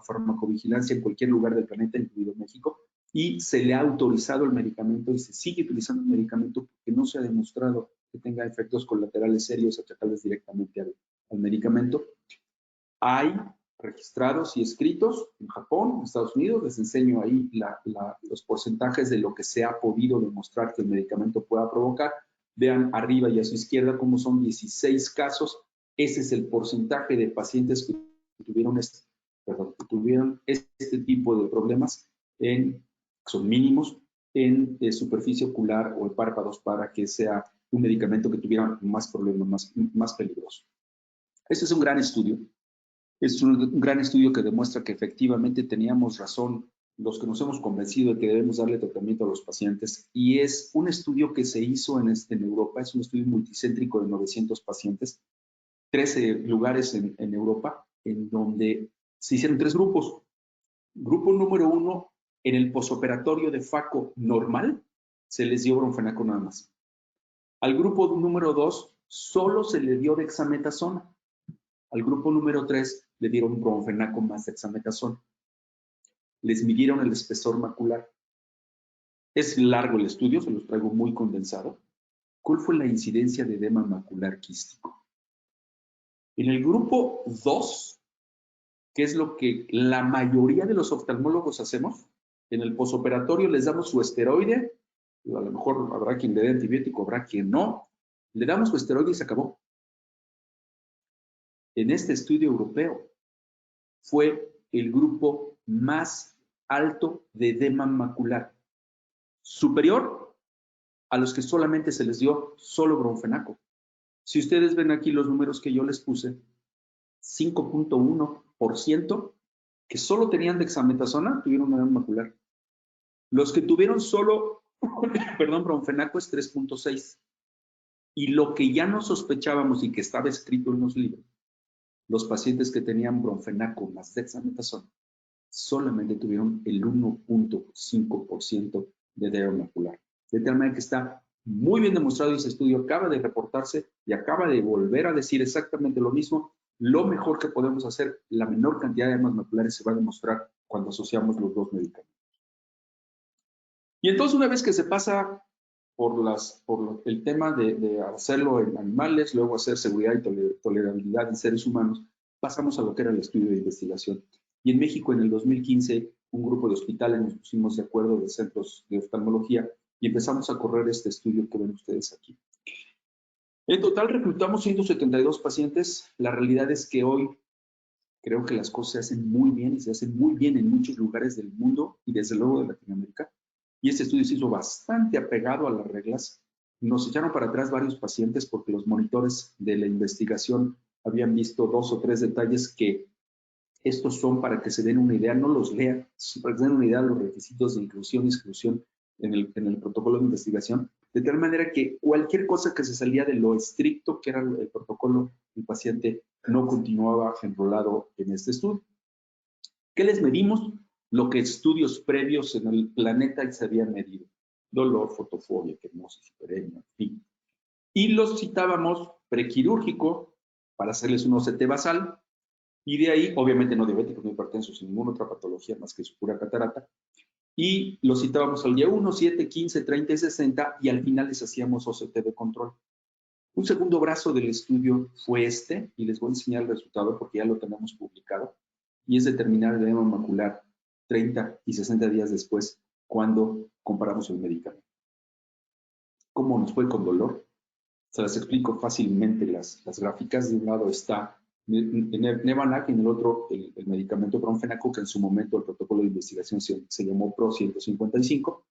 farmacovigilancia en cualquier lugar del planeta, incluido México, y se le ha autorizado el medicamento y se sigue utilizando el medicamento porque no se ha demostrado que tenga efectos colaterales serios achacables directamente al medicamento. Hay registrados y escritos en Japón, en Estados Unidos. Les enseño ahí los porcentajes de lo que se ha podido demostrar que el medicamento pueda provocar. Vean arriba y a su izquierda cómo son 16 casos. Ese es el porcentaje de pacientes que tuvieron este tipo de problemas, son mínimos, en superficie ocular o en párpados para que sea un medicamento que tuviera más problemas, más peligroso. Este es un gran estudio. Es un gran estudio que demuestra que efectivamente teníamos razón los que nos hemos convencido de que debemos darle tratamiento a los pacientes, y es un estudio que se hizo en Europa. Es un estudio multicéntrico de 900 pacientes, 13 lugares en Europa, en donde se hicieron 3 grupos. Grupo número 1, en el posoperatorio de FACO normal, se les dio bromfenaco nada más. Al grupo número 2, solo se le dio dexametasona. Al grupo número 3 le dieron bromfenaco más dexametasona. Les midieron el espesor macular. Es largo el estudio, se los traigo muy condensado. ¿Cuál fue la incidencia de edema macular quístico? En el grupo 2, que es lo que la mayoría de los oftalmólogos hacemos, en el posoperatorio les damos su esteroide, a lo mejor habrá quien le dé antibiótico, habrá quien no, le damos su esteroide y se acabó. En este estudio europeo fue el grupo más alto de edema macular, superior a los que solamente se les dio solo bromfenaco. Si ustedes ven aquí los números que yo les puse, 5.1% que solo tenían dexametasona tuvieron edema macular. Los que tuvieron solo, bromfenaco es 3.6. Y lo que ya no sospechábamos y que estaba escrito en los libros, los pacientes que tenían bromfenaco más dexametasona solamente tuvieron el 1.5% de edema macular. De tal manera que está muy bien demostrado, y ese estudio acaba de reportarse y acaba de volver a decir exactamente lo mismo. Lo mejor que podemos hacer, la menor cantidad de edemas maculares se va a demostrar cuando asociamos los dos medicamentos. Y entonces, una vez que se pasa por el tema de hacerlo en animales, luego hacer seguridad y tolerabilidad en seres humanos, pasamos a lo que era el estudio de investigación. Y en México, en el 2015, un grupo de hospitales nos pusimos de acuerdo, de centros de oftalmología, y empezamos a correr este estudio que ven ustedes aquí. En total reclutamos 172 pacientes. La realidad es que hoy creo que las cosas se hacen muy bien, y se hacen muy bien en muchos lugares del mundo y desde luego de Latinoamérica. Y este estudio se hizo bastante apegado a las reglas. Nos echaron para atrás varios pacientes porque los monitores de la investigación habían visto 2 o 3 detalles que estos son para que se den una idea, no los lean, para que se den una idea de los requisitos de inclusión y exclusión en el protocolo de investigación, de tal manera que cualquier cosa que se salía de lo estricto que era el protocolo, el paciente no continuaba enrolado en este estudio. ¿Qué les medimos? Lo que estudios previos en el planeta se habían medido: dolor, fotofobia, quermosis, hiperemia, en fin. Y los citábamos prequirúrgico para hacerles un OCT basal, y de ahí, obviamente no diabéticos, no hipertensos, sin ninguna otra patología más que su pura catarata, y los citábamos al día 1, 7, 15, 30 y 60, y al final les hacíamos OCT de control. Un segundo brazo del estudio fue este, y les voy a enseñar el resultado porque ya lo tenemos publicado, y es determinar el edema macular 30 y 60 días después cuando comparamos el medicamento. ¿Cómo nos fue con dolor? Se las explico fácilmente las gráficas. De un lado está Nevanac, y en el otro el medicamento Bromfenaco, que en su momento el protocolo de investigación se llamó PRO 155,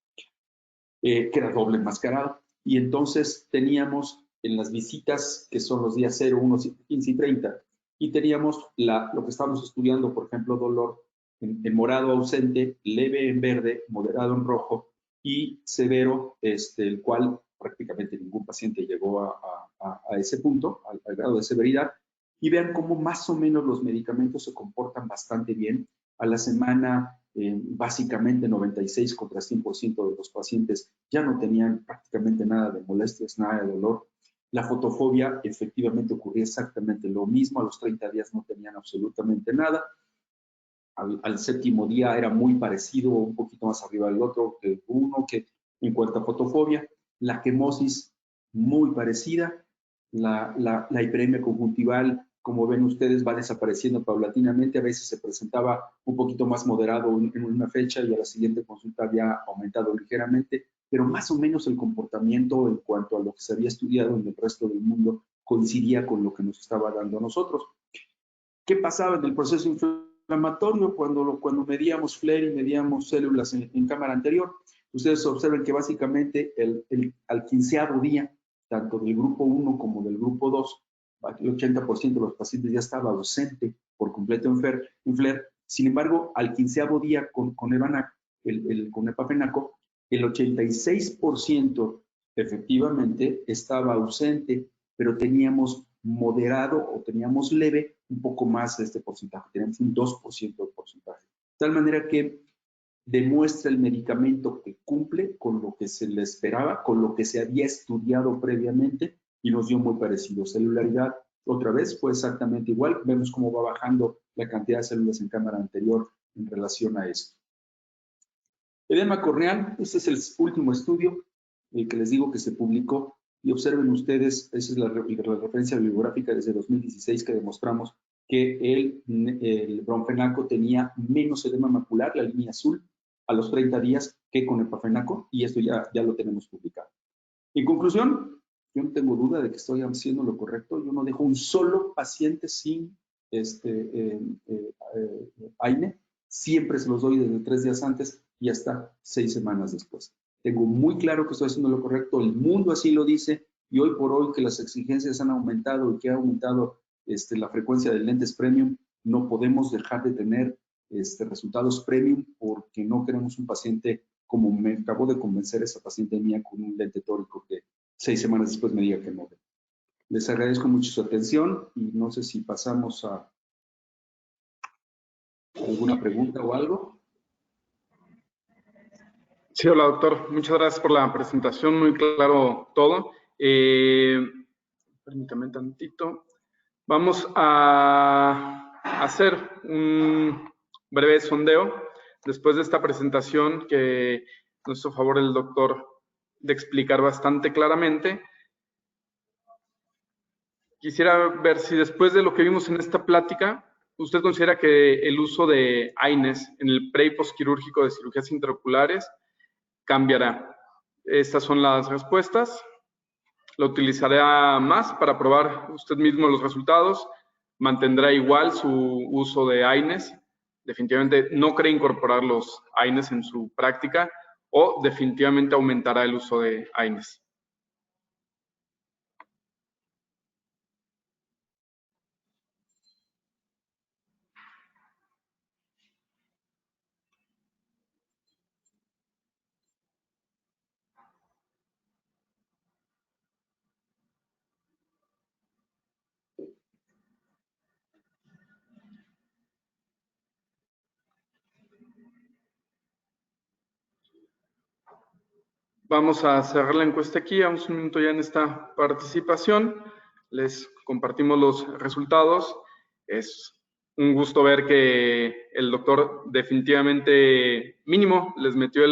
que era doble enmascarado. Y entonces teníamos en las visitas, que son los días 0, 1, 15 y 30, y teníamos lo que estábamos estudiando, por ejemplo, dolor en morado ausente, leve en verde, moderado en rojo y severo, el cual prácticamente ningún paciente llegó a ese punto, al grado de severidad. Y vean cómo más o menos los medicamentos se comportan bastante bien. A la semana, básicamente 96 contra 100% de los pacientes ya no tenían prácticamente nada de molestias, nada de dolor. La fotofobia efectivamente ocurría exactamente lo mismo. A los 30 días no tenían absolutamente nada. Al séptimo día era muy parecido, un poquito más arriba del otro, el uno, que en cuanto a fotofobia. La quemosis muy parecida. La hiperemia conjuntival, como ven ustedes, va desapareciendo paulatinamente. A veces se presentaba un poquito más moderado en una fecha y a la siguiente consulta había aumentado ligeramente, pero más o menos el comportamiento en cuanto a lo que se había estudiado en el resto del mundo coincidía con lo que nos estaba dando a nosotros. ¿Qué pasaba en el proceso inflamatorio cuando medíamos FLAIR y medíamos células en cámara anterior? Ustedes observen que básicamente al 15º día, tanto del grupo 1 como del grupo 2, el 80% de los pacientes ya estaba ausente por completo en FLAIR. Sin embargo, al 15º día con Nevanac, con Epafenaco, el 86% efectivamente estaba ausente, pero teníamos moderado o teníamos leve un poco más de este porcentaje, teníamos un 2% de porcentaje. De tal manera que demuestra el medicamento que cumple con lo que se le esperaba, con lo que se había estudiado previamente y nos dio muy parecido. Celularidad, otra vez, fue exactamente igual. Vemos cómo va bajando la cantidad de células en cámara anterior en relación a esto. Edema corneal, este es el último estudio, el que les digo que se publicó. Y observen ustedes, esa es la referencia bibliográfica desde 2016 que demostramos que el Bromfenaco tenía menos edema macular, la línea azul, a los 30 días que con el Epafenaco, y esto ya lo tenemos publicado. En conclusión, yo no tengo duda de que estoy haciendo lo correcto. Yo no dejo un solo paciente sin AINE. Siempre se los doy desde 3 días antes y hasta 6 semanas después. Tengo muy claro que estoy haciendo lo correcto, el mundo así lo dice, y hoy por hoy que las exigencias han aumentado y que ha aumentado la frecuencia de lentes premium, no podemos dejar de tener resultados premium porque no queremos un paciente, como me acabó de convencer esa paciente mía con un lente tórico que 6 semanas después me diga que no. Les agradezco mucho su atención y no sé si pasamos a alguna pregunta o algo. Sí, hola doctor, muchas gracias por la presentación, muy claro todo. Permítame tantito. Vamos a hacer un breve sondeo después de esta presentación que nos hizo favor el doctor de explicar bastante claramente. Quisiera ver si después de lo que vimos en esta plática, usted considera que el uso de AINES en el pre y postquirúrgico de cirugías intraoculares cambiará. Estas son las respuestas. Lo utilizará más para probar usted mismo los resultados. Mantendrá igual su uso de AINES. Definitivamente no cree incorporar los AINES en su práctica o definitivamente aumentará el uso de AINES. Vamos a cerrar la encuesta aquí, vamos un minuto ya en esta participación. Les compartimos los resultados. Es un gusto ver que el doctor definitivamente mínimo les metió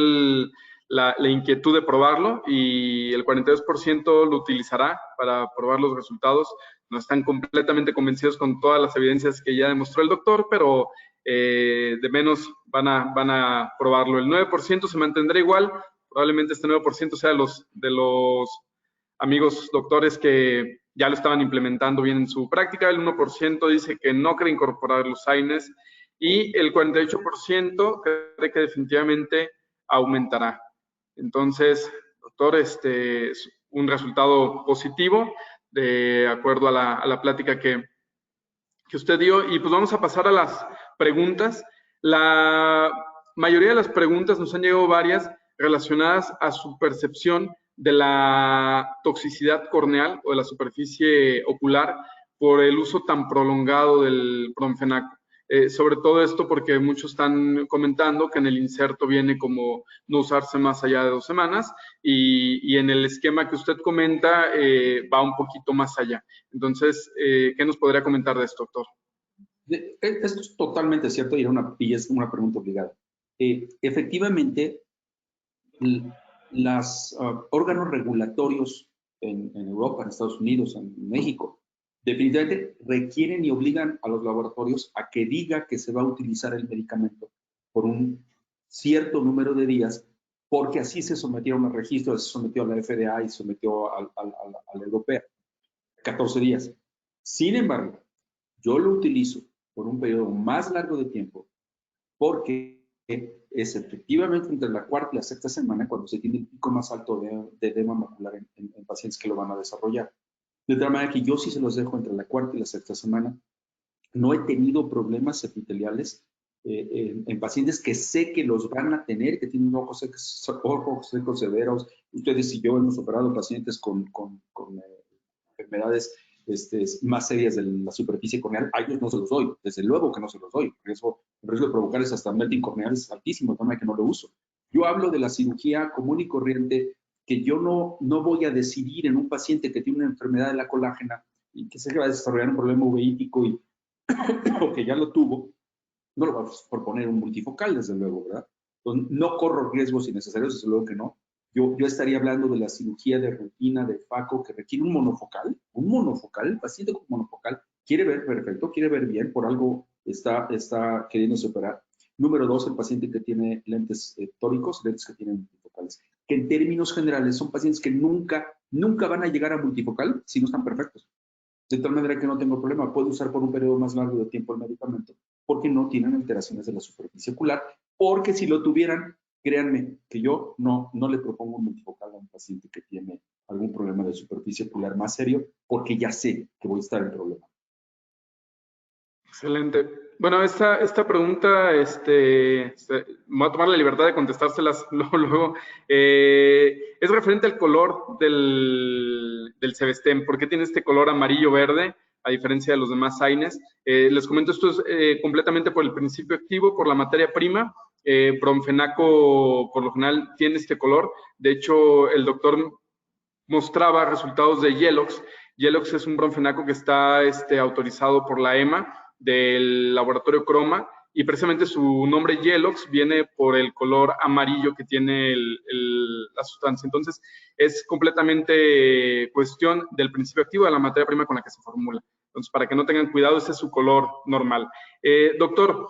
la inquietud de probarlo y el 42% lo utilizará para probar los resultados. No están completamente convencidos con todas las evidencias que ya demostró el doctor, pero de menos van a probarlo. El 9% se mantendrá igual. Probablemente este 9% sea de los amigos doctores que ya lo estaban implementando bien en su práctica, el 1% dice que no cree incorporar los AINES y el 48% cree que definitivamente aumentará. Entonces, doctor, es un resultado positivo de acuerdo a la plática que usted dio. Y pues vamos a pasar a las preguntas. La mayoría de las preguntas nos han llegado varias relacionadas a su percepción de la toxicidad corneal o de la superficie ocular por el uso tan prolongado del bromfenaco. Sobre todo esto porque muchos están comentando que en el inserto viene como no usarse más allá de 2 semanas y en el esquema que usted comenta va un poquito más allá. Entonces, ¿qué nos podría comentar de esto, doctor? Esto es totalmente cierto y es una pregunta obligada. Efectivamente, los órganos regulatorios en Europa, en Estados Unidos, en México, definitivamente requieren y obligan a los laboratorios a que diga que se va a utilizar el medicamento por un cierto número de días, porque así se sometieron al registro, se sometió a la FDA y se sometió a la europea, 14 días. Sin embargo, yo lo utilizo por un periodo más largo de tiempo porque es efectivamente entre la cuarta y la sexta semana cuando se tiene el pico más alto de edema macular en pacientes que lo van a desarrollar. De tal manera que yo sí se los dejo entre la cuarta y la sexta semana. No he tenido problemas epiteliales en pacientes que sé que los van a tener, que tienen ojos secos severos. Ustedes y yo hemos operado pacientes con enfermedades más serias de la superficie corneal. A ellos no se los doy, desde luego que no se los doy. El riesgo de provocarles hasta melting corneal es altísimo, de forma que no lo uso. Yo hablo de la cirugía común y corriente, que yo no voy a decidir en un paciente que tiene una enfermedad de la colágena y que se va a desarrollar un problema uveítico o que ya lo tuvo, no lo vamos a proponer un multifocal, desde luego, ¿verdad? Entonces, no corro riesgos innecesarios, desde luego que no. Yo estaría hablando de la cirugía de rutina de FACO que requiere un monofocal, el paciente con monofocal quiere ver perfecto, quiere ver bien, por algo está queriéndose operar. Número 2, el paciente que tiene lentes tóricos, lentes que tienen multifocales, que en términos generales son pacientes que nunca van a llegar a multifocal si no están perfectos. De tal manera que no tengo problema, puedo usar por un periodo más largo de tiempo el medicamento porque no tienen alteraciones de la superficie ocular, porque si lo tuvieran, créanme que yo no le propongo un multifocal a un paciente que tiene algún problema de superficie ocular más serio, porque ya sé que voy a estar en problema. Excelente. Bueno, esta pregunta, voy a tomar la libertad de contestárselas luego. Es referente al color del Cevestem. ¿Por qué tiene este color amarillo-verde, a diferencia de los demás AINES? Les comento, esto es completamente por el principio activo, por la materia prima. Bromfenaco, por lo general, tiene este color. De hecho, el doctor mostraba resultados de Yelox. Yelox es un bromfenaco que está autorizado por la EMA del laboratorio Croma y precisamente su nombre Yelox viene por el color amarillo que tiene la sustancia. Entonces, es completamente cuestión del principio activo de la materia prima con la que se formula. Entonces, para que no tengan cuidado, ese es su color normal. Doctor,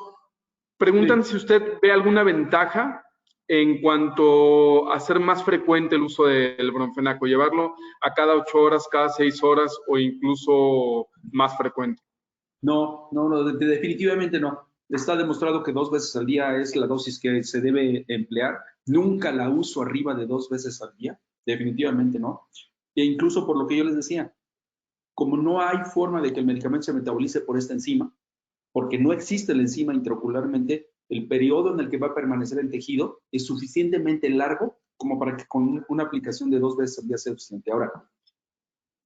preguntan si usted ve alguna ventaja en cuanto a hacer más frecuente el uso del bromfenaco, llevarlo a cada 8 horas, cada 6 horas o incluso más frecuente. No, definitivamente no. Está demostrado que 2 veces al día es la dosis que se debe emplear. Nunca la uso arriba de 2 veces al día, definitivamente no. E incluso por lo que yo les decía, como no hay forma de que el medicamento se metabolice por esta enzima, porque no existe la enzima intraocularmente, el periodo en el que va a permanecer el tejido es suficientemente largo como para que con una aplicación de 2 veces al día sea suficiente. Ahora,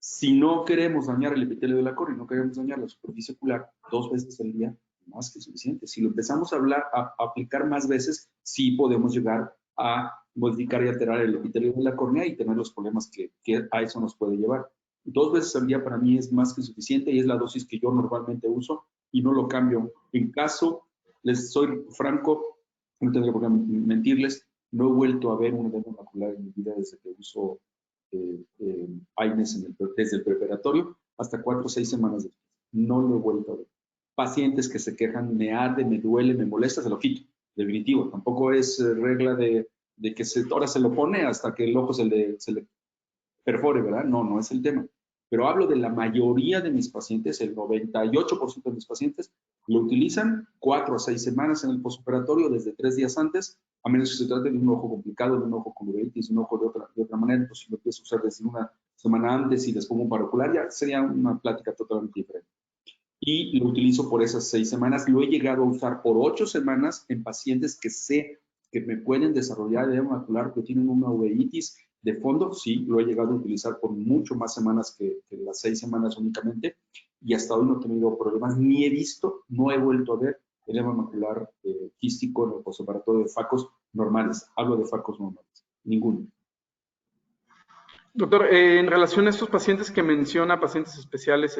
si no queremos dañar el epitelio de la córnea, no queremos dañar la superficie ocular 2 veces al día, más que suficiente. Si lo empezamos a aplicar más veces, sí podemos llegar a modificar y alterar el epitelio de la córnea y tener los problemas que a eso nos puede llevar. 2 veces al día para mí es más que suficiente y es la dosis que yo normalmente uso y no lo cambio. En caso, les soy franco, no tendría por qué mentirles, no he vuelto a ver un edema macular en mi vida desde que uso AINES desde el preparatorio hasta 4 o 6 semanas después. No lo he vuelto a ver. Pacientes que se quejan, me arde, me duele, me molesta, se lo quito. Definitivo. Tampoco es regla de que ahora se lo pone hasta que el ojo se le perfore, ¿verdad? No es el tema. pero hablo de la mayoría de mis pacientes, el 98% de mis pacientes lo utilizan 4 a 6 semanas en el postoperatorio, desde 3 días antes, a menos que se trate de un ojo complicado, de un ojo con uveitis, un ojo de otra manera. Pues si lo quieres usar desde una semana antes y les pongo un parocular, ya sería una plática totalmente diferente. Y lo utilizo por esas 6 semanas. Lo he llegado a usar por 8 semanas en pacientes que sé que me pueden desarrollar edema macular, que tienen una uveitis de fondo. Sí, lo he llegado a utilizar por mucho más semanas que las 6 semanas únicamente, y hasta hoy no he tenido problemas, ni he visto, no he vuelto a ver edema macular quístico en el postoperatorio de facos normales. Hablo de facos normales, ninguno. Doctor, en relación a estos pacientes que menciona, pacientes especiales,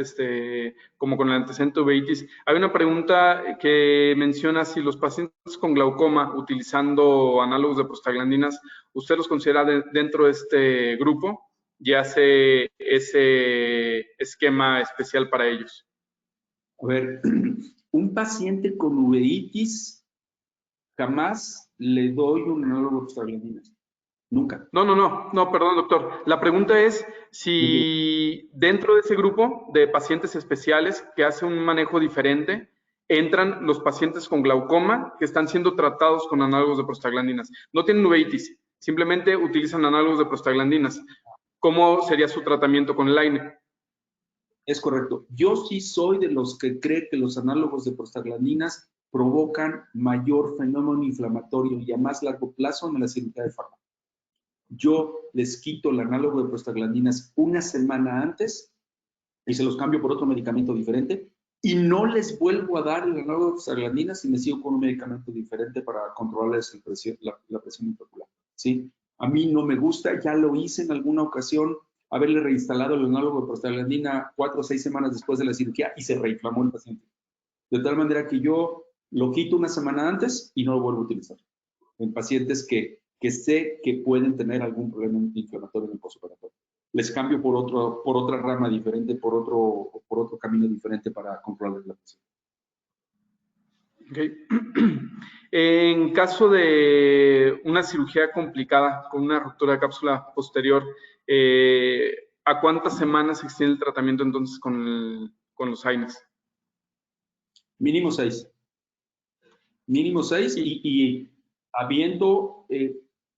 como con el antecedente de uveitis, hay una pregunta que menciona si los pacientes con glaucoma utilizando análogos de prostaglandinas, ¿usted los considera dentro de este grupo y hace ese esquema especial para ellos? A ver, un paciente con uveitis, jamás le doy un análogo de prostaglandinas. Nunca. No, perdón, doctor. La pregunta es Dime. si dentro de ese grupo de pacientes especiales que hace un manejo diferente, entran los pacientes con glaucoma que están siendo tratados con análogos de prostaglandinas. No tienen uveitis, simplemente utilizan análogos de prostaglandinas. ¿Cómo sería su tratamiento con el AINE? Es correcto. Yo sí soy de los que cree que los análogos de prostaglandinas provocan mayor fenómeno inflamatorio y a más largo plazo en la cirugía de fármaco. Yo les quito el análogo de prostaglandinas una semana antes y se los cambio por otro medicamento diferente, y no les vuelvo a dar el análogo de prostaglandinas si me sigo con un medicamento diferente para controlarles la presión intraocular. ¿Sí? A mí no me gusta, ya lo hice en alguna ocasión, haberle reinstalado el análogo de prostaglandina 4 o 6 semanas después de la cirugía y se reinflamó el paciente. De tal manera que yo lo quito una semana antes y no lo vuelvo a utilizar en pacientes que sé que pueden tener algún problema inflamatorio en el postoperatorio. Les cambio por otra rama diferente, por otro camino diferente para controlar la presión. Okay. En caso de una cirugía complicada con una ruptura de cápsula posterior, ¿a cuántas semanas se extiende el tratamiento entonces con los AINES? Mínimo 6. Mínimo 6 y habiendo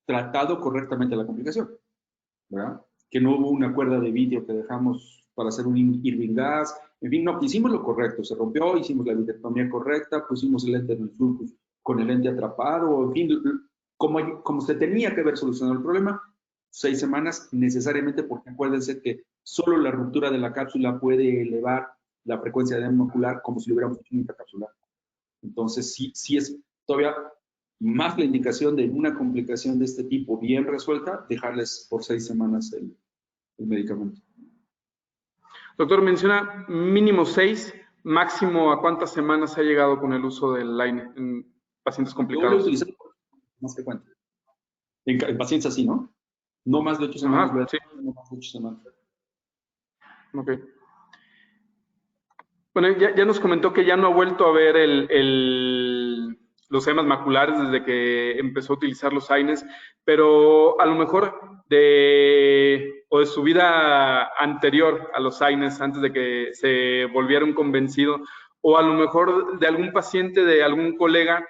tratado correctamente la complicación, ¿verdad? Que no hubo una cuerda de vidrio que dejamos para hacer un Irving gas. En fin, no, hicimos lo correcto. Se rompió, hicimos la vitrectomía correcta, pusimos el lente en el sulcus con el lente atrapado, en fin, como se tenía que haber solucionado el problema. 6 semanas necesariamente, porque acuérdense que solo la ruptura de la cápsula puede elevar la frecuencia de edema macular como si lo hubiéramos hecho intracapsular. Entonces, sí es todavía más la indicación de una complicación de este tipo bien resuelta, dejarles por 6 semanas el medicamento. Doctor, menciona mínimo 6, máximo ¿a cuántas semanas ha llegado con el uso del AINE en pacientes complicados? Yo lo he utilizado más frecuente. En pacientes así, ¿no? No más de 8 semanas. Ajá, sí. No más de 8 semanas. Ok. Bueno, ya nos comentó que ya no ha vuelto a ver los edemas maculares desde que empezó a utilizar los AINES, pero a lo mejor de su vida anterior a los AINES, antes de que se volviera un convencido, o a lo mejor de algún paciente, de algún colega,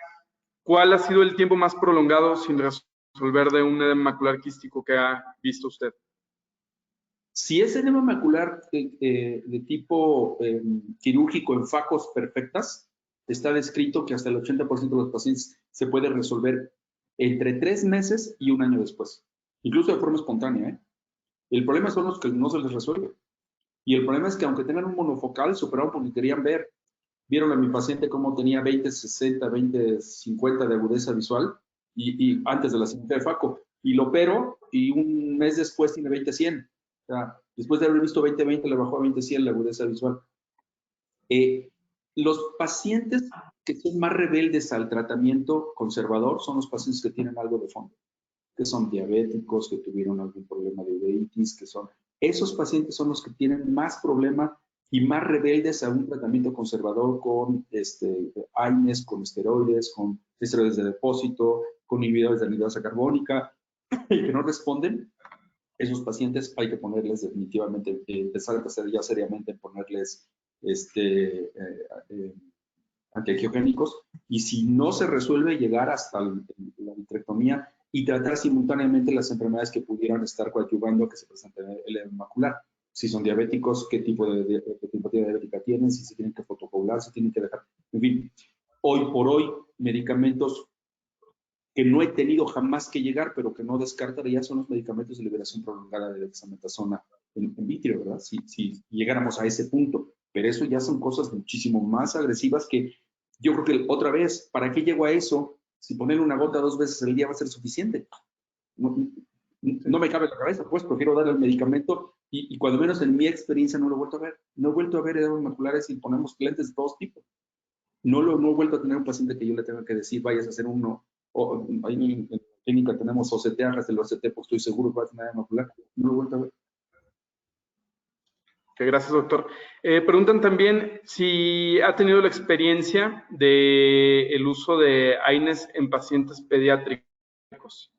¿cuál ha sido el tiempo más prolongado sin resolver de un edema macular quístico que ha visto usted? Si es edema macular de tipo quirúrgico en facos perfectas, está descrito que hasta el 80% de los pacientes se puede resolver entre 3 meses y 1 año después, incluso de forma espontánea, ¿eh? El problema son los que no se les resuelve. Y el problema es que aunque tengan un monofocal, se operaron porque querían ver. Vieron a mi paciente cómo tenía 20-60, 20-50 de agudeza visual y antes de la cirugía de faco. Y lo opero y un mes después tiene 20-100. O sea, después de haber visto 20-20 le bajó a 20-100 la agudeza visual. Los pacientes que son más rebeldes al tratamiento conservador son los pacientes que tienen algo de fondo, que son diabéticos, que tuvieron algún problema de uveitis, esos pacientes son los que tienen más problema y más rebeldes a un tratamiento conservador con AINES, con esteroides de depósito, con inhibidores de anhidrosa carbónica, y que no responden Esos pacientes hay que ponerles definitivamente, empezar a hacer ya seriamente en ponerles antiangiogénicos, y si no se resuelve, llegar hasta la vitrectomía y tratar simultáneamente las enfermedades que pudieran estar coadyuvando a que se presente el edema macular. Si son diabéticos, qué tipo de etiopatía diabética tienen, si se tienen que fotocoagular, si tienen que dejar, en fin. Hoy por hoy, medicamentos que no he tenido jamás que llegar, pero que no descartaría, son los medicamentos de liberación prolongada de dexametasona en vitrio, ¿verdad? Si llegáramos a ese punto. Pero eso ya son cosas muchísimo más agresivas que yo creo que otra vez, ¿para qué llego a eso? Si ponerle una gota 2 veces al día va a ser suficiente. No me cabe en la cabeza, pues prefiero dar el medicamento y cuando menos en mi experiencia no lo he vuelto a ver. No he vuelto a ver edemas maculares y ponemos lentes de todos tipos. No he vuelto a tener un paciente que yo le tenga que decir, vayas a hacer uno, o ahí en la clínica tenemos OCT, hagas el OCT, pues estoy seguro que va a tener edema macular. No lo he vuelto a ver. Okay, gracias, doctor. Preguntan también si ha tenido la experiencia del uso de AINES en pacientes pediátricos.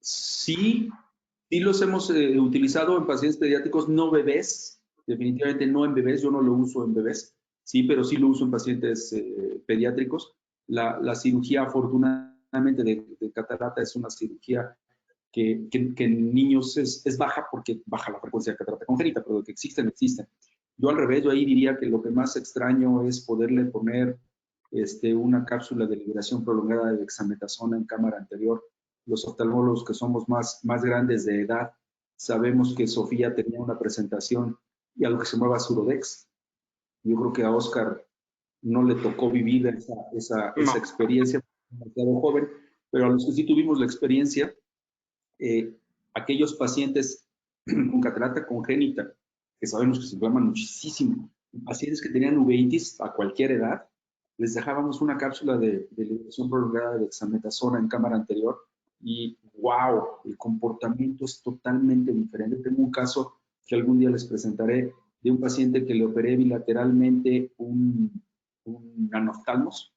Sí los hemos utilizado en pacientes pediátricos, no bebés, definitivamente no en bebés, yo no lo uso en bebés, sí, pero sí lo uso en pacientes pediátricos. La cirugía, afortunadamente, de catarata es una cirugía que en niños es baja porque baja la frecuencia de catarata congénita, pero que existen, existen. Yo al revés, yo ahí diría que lo que más extraño es poderle poner una cápsula de liberación prolongada de dexametasona en cámara anterior. Los oftalmólogos que somos más grandes de edad, sabemos que Sofía tenía una presentación y algo que se llamaba Surodex. Yo creo que a Oscar no le tocó vivir esa experiencia, demasiado joven, pero a los que sí tuvimos la experiencia, aquellos pacientes con catarata congénita, que sabemos que se inflaman muchísimo, pacientes que tenían uveitis a cualquier edad, les dejábamos una cápsula de liberación prolongada de dexametasona en cámara anterior y wow, el comportamiento es totalmente diferente. Tengo un caso que algún día les presentaré de un paciente que le operé bilateralmente un nanoftalmos.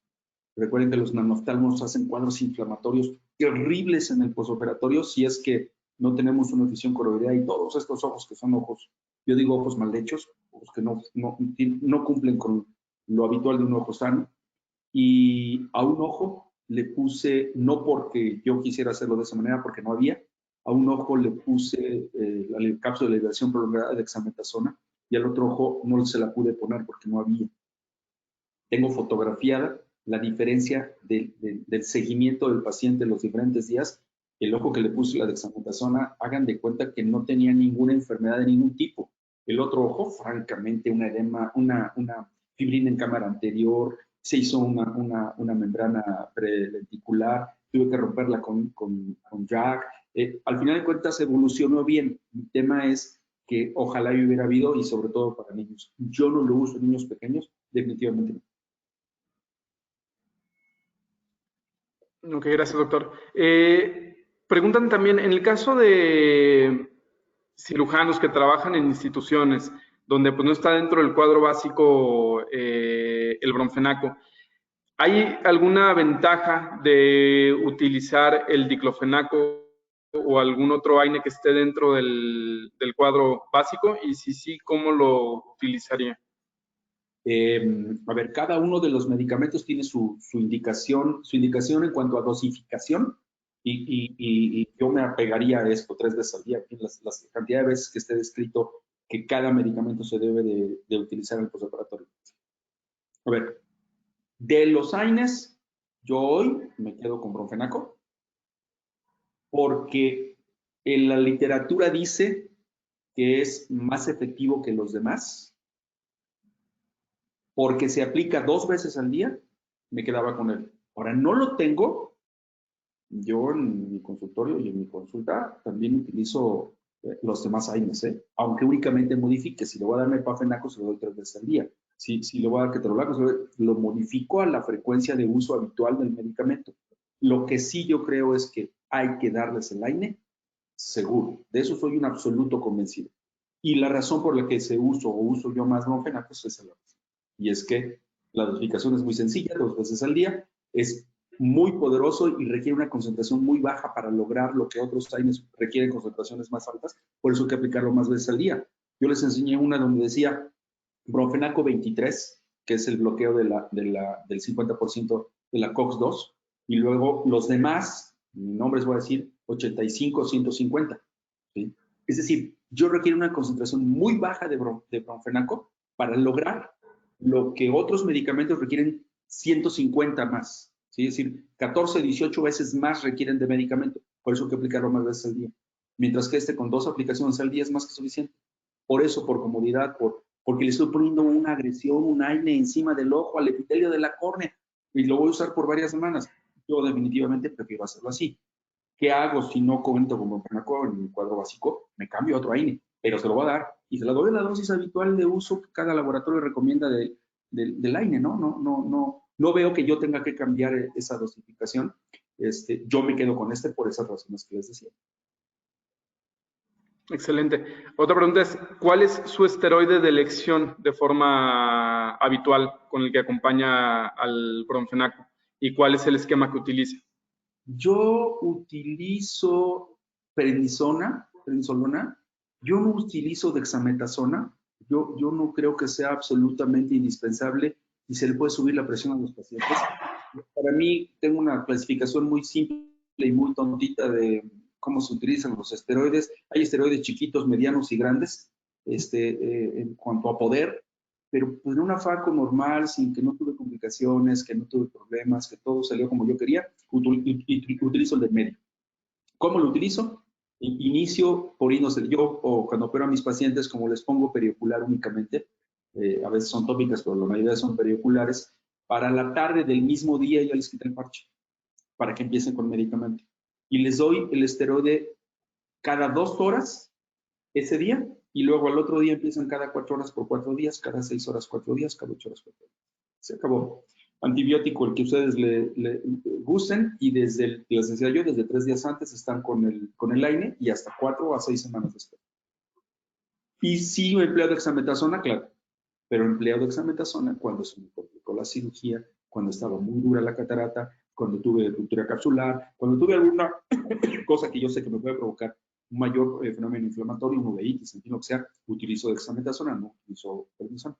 Recuerden que los nanoftalmos hacen cuadros inflamatorios terribles en el posoperatorio si es que no tenemos una visión coroidea, y todos estos ojos que son ojos, yo digo ojos mal hechos, ojos que no cumplen con lo habitual de un ojo sano, y a un ojo le puse, no porque yo quisiera hacerlo de esa manera, porque no había, a un ojo le puse la cápsula de liberación prolongada de dexametasona y al otro ojo no se la pude poner porque no había. Tengo fotografiada la diferencia del seguimiento del paciente en los diferentes días. El ojo que le puse la dexametasona, hagan de cuenta que no tenía ninguna enfermedad de ningún tipo. El otro ojo, francamente, una edema, una fibrina en cámara anterior, se hizo una membrana prelenticular, tuve que romperla con Jack. Al final de cuentas evolucionó bien. Mi tema es que ojalá hubiera habido, y sobre todo para niños. Yo no lo uso en niños pequeños, definitivamente no. Ok, gracias, doctor. Preguntan también, en el caso de cirujanos que trabajan en instituciones donde pues, no está dentro del cuadro básico el bromfenaco, ¿hay alguna ventaja de utilizar el diclofenaco o algún otro AINE que esté dentro del cuadro básico? Y si sí, ¿cómo lo utilizaría? A ver, cada uno de los medicamentos tiene su indicación en cuanto a dosificación, y yo me apegaría a esto 3 veces al día, la cantidad de veces que esté descrito que cada medicamento se debe de utilizar en el postoperatorio. A ver, de los AINES, yo hoy me quedo con bromfenaco, porque en la literatura dice que es más efectivo que los demás, porque se aplica 2 veces al día, me quedaba con él. Ahora, no lo tengo, yo en mi consultorio y en mi consulta también utilizo los demás AINES, aunque únicamente modifique. Si le voy a dar mepafenaco, se lo doy 3 veces al día. Si le voy a dar ketorolaco, lo modifico a la frecuencia de uso habitual del medicamento. Lo que sí yo creo es que hay que darles el AINE, seguro. De eso soy un absoluto convencido. Y la razón por la que uso yo más bromfenaco es esa. Y es que la dosificación es muy sencilla, 2 veces al día, es muy poderoso y requiere una concentración muy baja para lograr lo que otros AINES requieren concentraciones más altas, por eso hay que aplicarlo más veces al día. Yo les enseñé una donde decía bromfenaco 23, que es el bloqueo del 50% de la COX-2, y luego los demás, mi nombre les voy a decir, 85 o 150. ¿Sí? Es decir, yo requiero una concentración muy baja de bromfenaco para lograr lo que otros medicamentos requieren 150 más. ¿Sí? Es decir, 14, 18 veces más requieren de medicamento. Por eso hay que aplicarlo más veces al día. Mientras que este con 2 aplicaciones al día es más que suficiente. Por eso, por comodidad, porque le estoy poniendo una agresión, un AINE encima del ojo, al epitelio de la córnea, y lo voy a usar por varias semanas. Yo definitivamente prefiero hacerlo así. ¿Qué hago si no cuento con bromfenaco en mi cuadro básico? Me cambio a otro AINE, pero se lo voy a dar. Y se la doy la dosis habitual de uso que cada laboratorio recomienda del AINE, ¿no? No veo que yo tenga que cambiar esa dosificación. Yo me quedo con por esas razones que les decía. Excelente. Otra pregunta es, ¿cuál es su esteroide de elección de forma habitual con el que acompaña al bromfenaco? ¿Y cuál es el esquema que utiliza? Yo utilizo prednisolona. Yo no utilizo dexametasona. Yo no creo que sea absolutamente indispensable y se le puede subir la presión a los pacientes. Para mí, tengo una clasificación muy simple y muy tontita de cómo se utilizan los esteroides. Hay esteroides chiquitos, medianos y grandes, en cuanto a poder, pero pues, en una FACO normal, sin que no tuve complicaciones, que no tuve problemas, que todo salió como yo quería, utilizo el del medio. ¿Cómo lo utilizo? Inicio por yo, o cuando opero a mis pacientes, como les pongo periocular únicamente, a veces son tópicas, pero la mayoría son perioculares, para la tarde del mismo día ya les quité el parche, para que empiecen con medicamento. Y les doy el esteroide cada 2 horas ese día, y luego al otro día empiezan cada 4 horas por 4 días, cada 6 horas 4 días, cada 8 horas 4 días. Se acabó. Antibiótico, el que ustedes le gusten, y les decía yo, desde 3 días antes están con el AINE y hasta 4 a 6 semanas después. Y sí empleo dexametasona, claro, pero empleo dexametasona cuando se me complicó la cirugía, cuando estaba muy dura la catarata, cuando tuve ruptura capsular, cuando tuve alguna cosa que yo sé que me puede provocar un mayor fenómeno inflamatorio, una uveitis, en fin, lo que sea, utilizo dexametasona, no utilizo prednisona.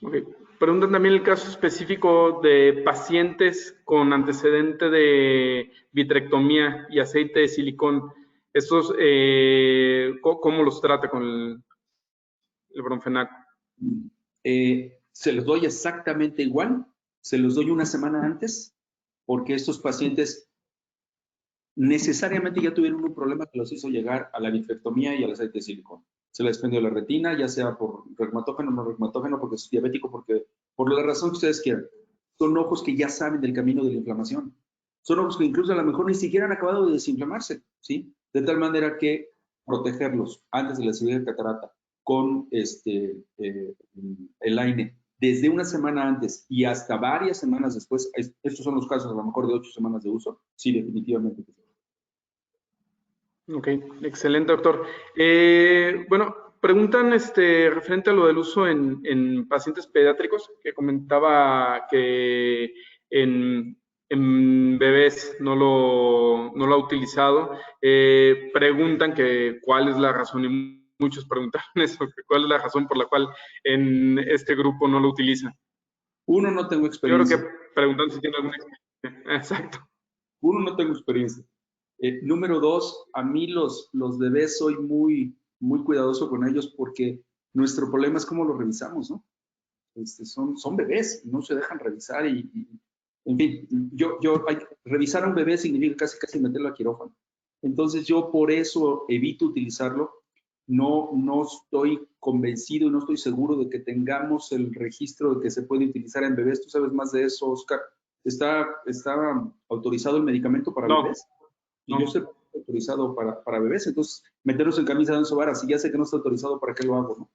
Okay. Preguntan también el caso específico de pacientes con antecedente de vitrectomía y aceite de silicón. ¿Estos cómo los trata con el bromfenaco? Se los doy exactamente igual, se los doy una semana antes, porque estos pacientes necesariamente ya tuvieron un problema que los hizo llegar a la vitrectomía y al aceite de silicón. Se les prendió la retina, ya sea por reumatógeno o no reumatógeno, porque es diabético, por la razón que ustedes quieran. Son ojos que ya saben del camino de la inflamación. Son ojos que incluso a lo mejor ni siquiera han acabado de desinflamarse, ¿sí? De tal manera que protegerlos antes de la cirugía de catarata con el AINE desde una semana antes y hasta varias semanas después, estos son los casos a lo mejor de 8 semanas de uso, sí, definitivamente. Ok, excelente, doctor. Bueno, preguntan referente a lo del uso en pacientes pediátricos, que comentaba que en bebés no lo ha utilizado. Preguntan que cuál es la razón, y muchos preguntaron eso, que cuál es la razón por la cual en este grupo no lo utilizan. Uno, no tengo Yo experiencia. creo que preguntan si tiene alguna experiencia. Exacto. Uno, no tengo experiencia. Número 2, a mí los bebés soy muy, muy cuidadoso con ellos porque nuestro problema es cómo los revisamos, ¿no? Son bebés, no se dejan revisar en fin, revisar a un bebé significa casi meterlo a quirófano. Entonces yo por eso evito utilizarlo. No estoy convencido y no estoy seguro de que tengamos el registro de que se puede utilizar en bebés. ¿Tú sabes más de eso, Oscar? ¿Está autorizado el medicamento para bebés? Y No. yo sé que está autorizado para bebés, entonces meterlos en camisa de once varas, si ya sé que no está autorizado, ¿para qué lo hago, no?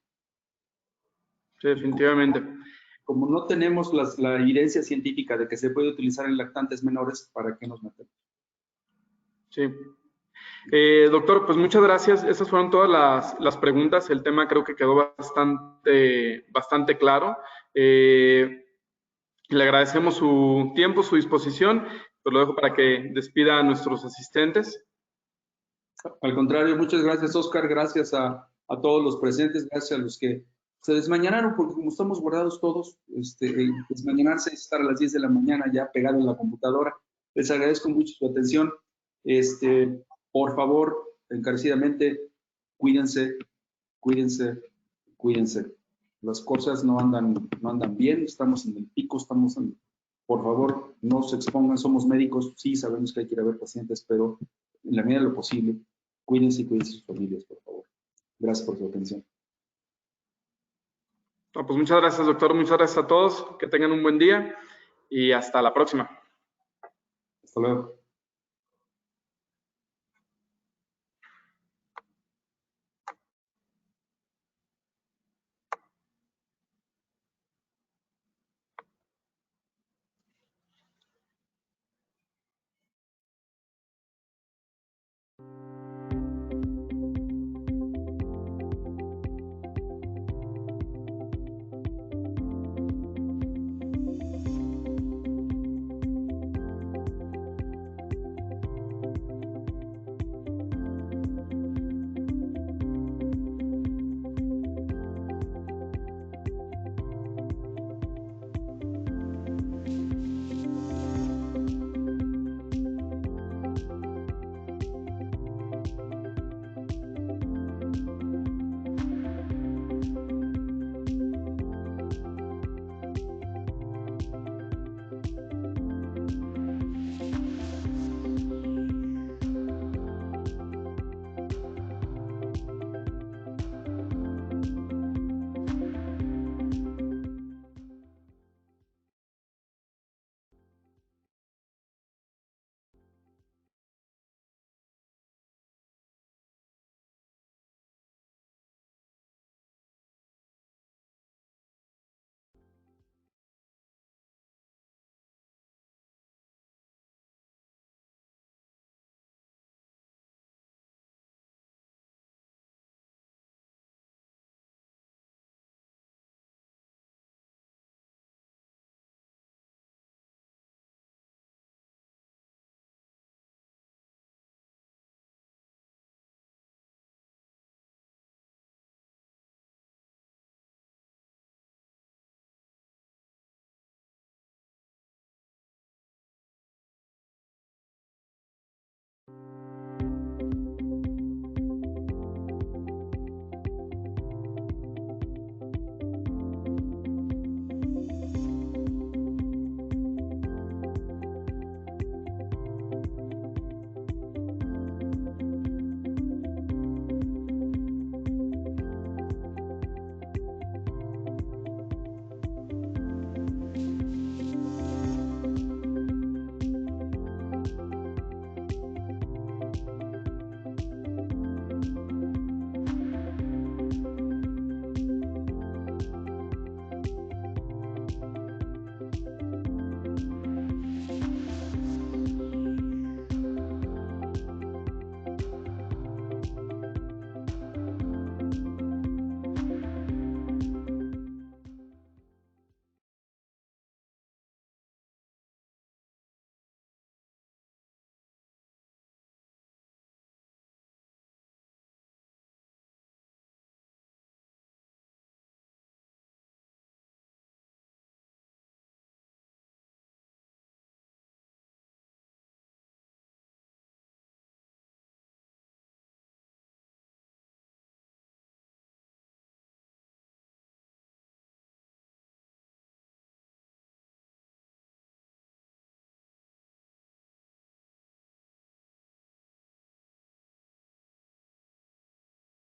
Sí, definitivamente. Como no tenemos la evidencia científica de que se puede utilizar en lactantes menores, ¿para qué nos metemos? Sí. Doctor, pues muchas gracias. Esas fueron todas las preguntas. El tema creo que quedó bastante claro. Le agradecemos su tiempo, su disposición. Pues lo dejo para que despida a nuestros asistentes. Al contrario, muchas gracias, Oscar. Gracias a todos los presentes, gracias a los que se desmañanaron, porque como estamos guardados todos, desmañanarse es estar a las 10 de la mañana ya pegado en la computadora. Les agradezco mucho su atención. Por favor, encarecidamente, cuídense, cuídense, cuídense. Las cosas no andan bien, estamos en el pico, por favor, no se expongan, somos médicos, sí sabemos que hay que ir a ver pacientes, pero en la medida de lo posible, cuídense y cuídense sus familias, por favor. Gracias por su atención. No, pues muchas gracias, doctor. Muchas gracias a todos. Que tengan un buen día y hasta la próxima. Hasta luego.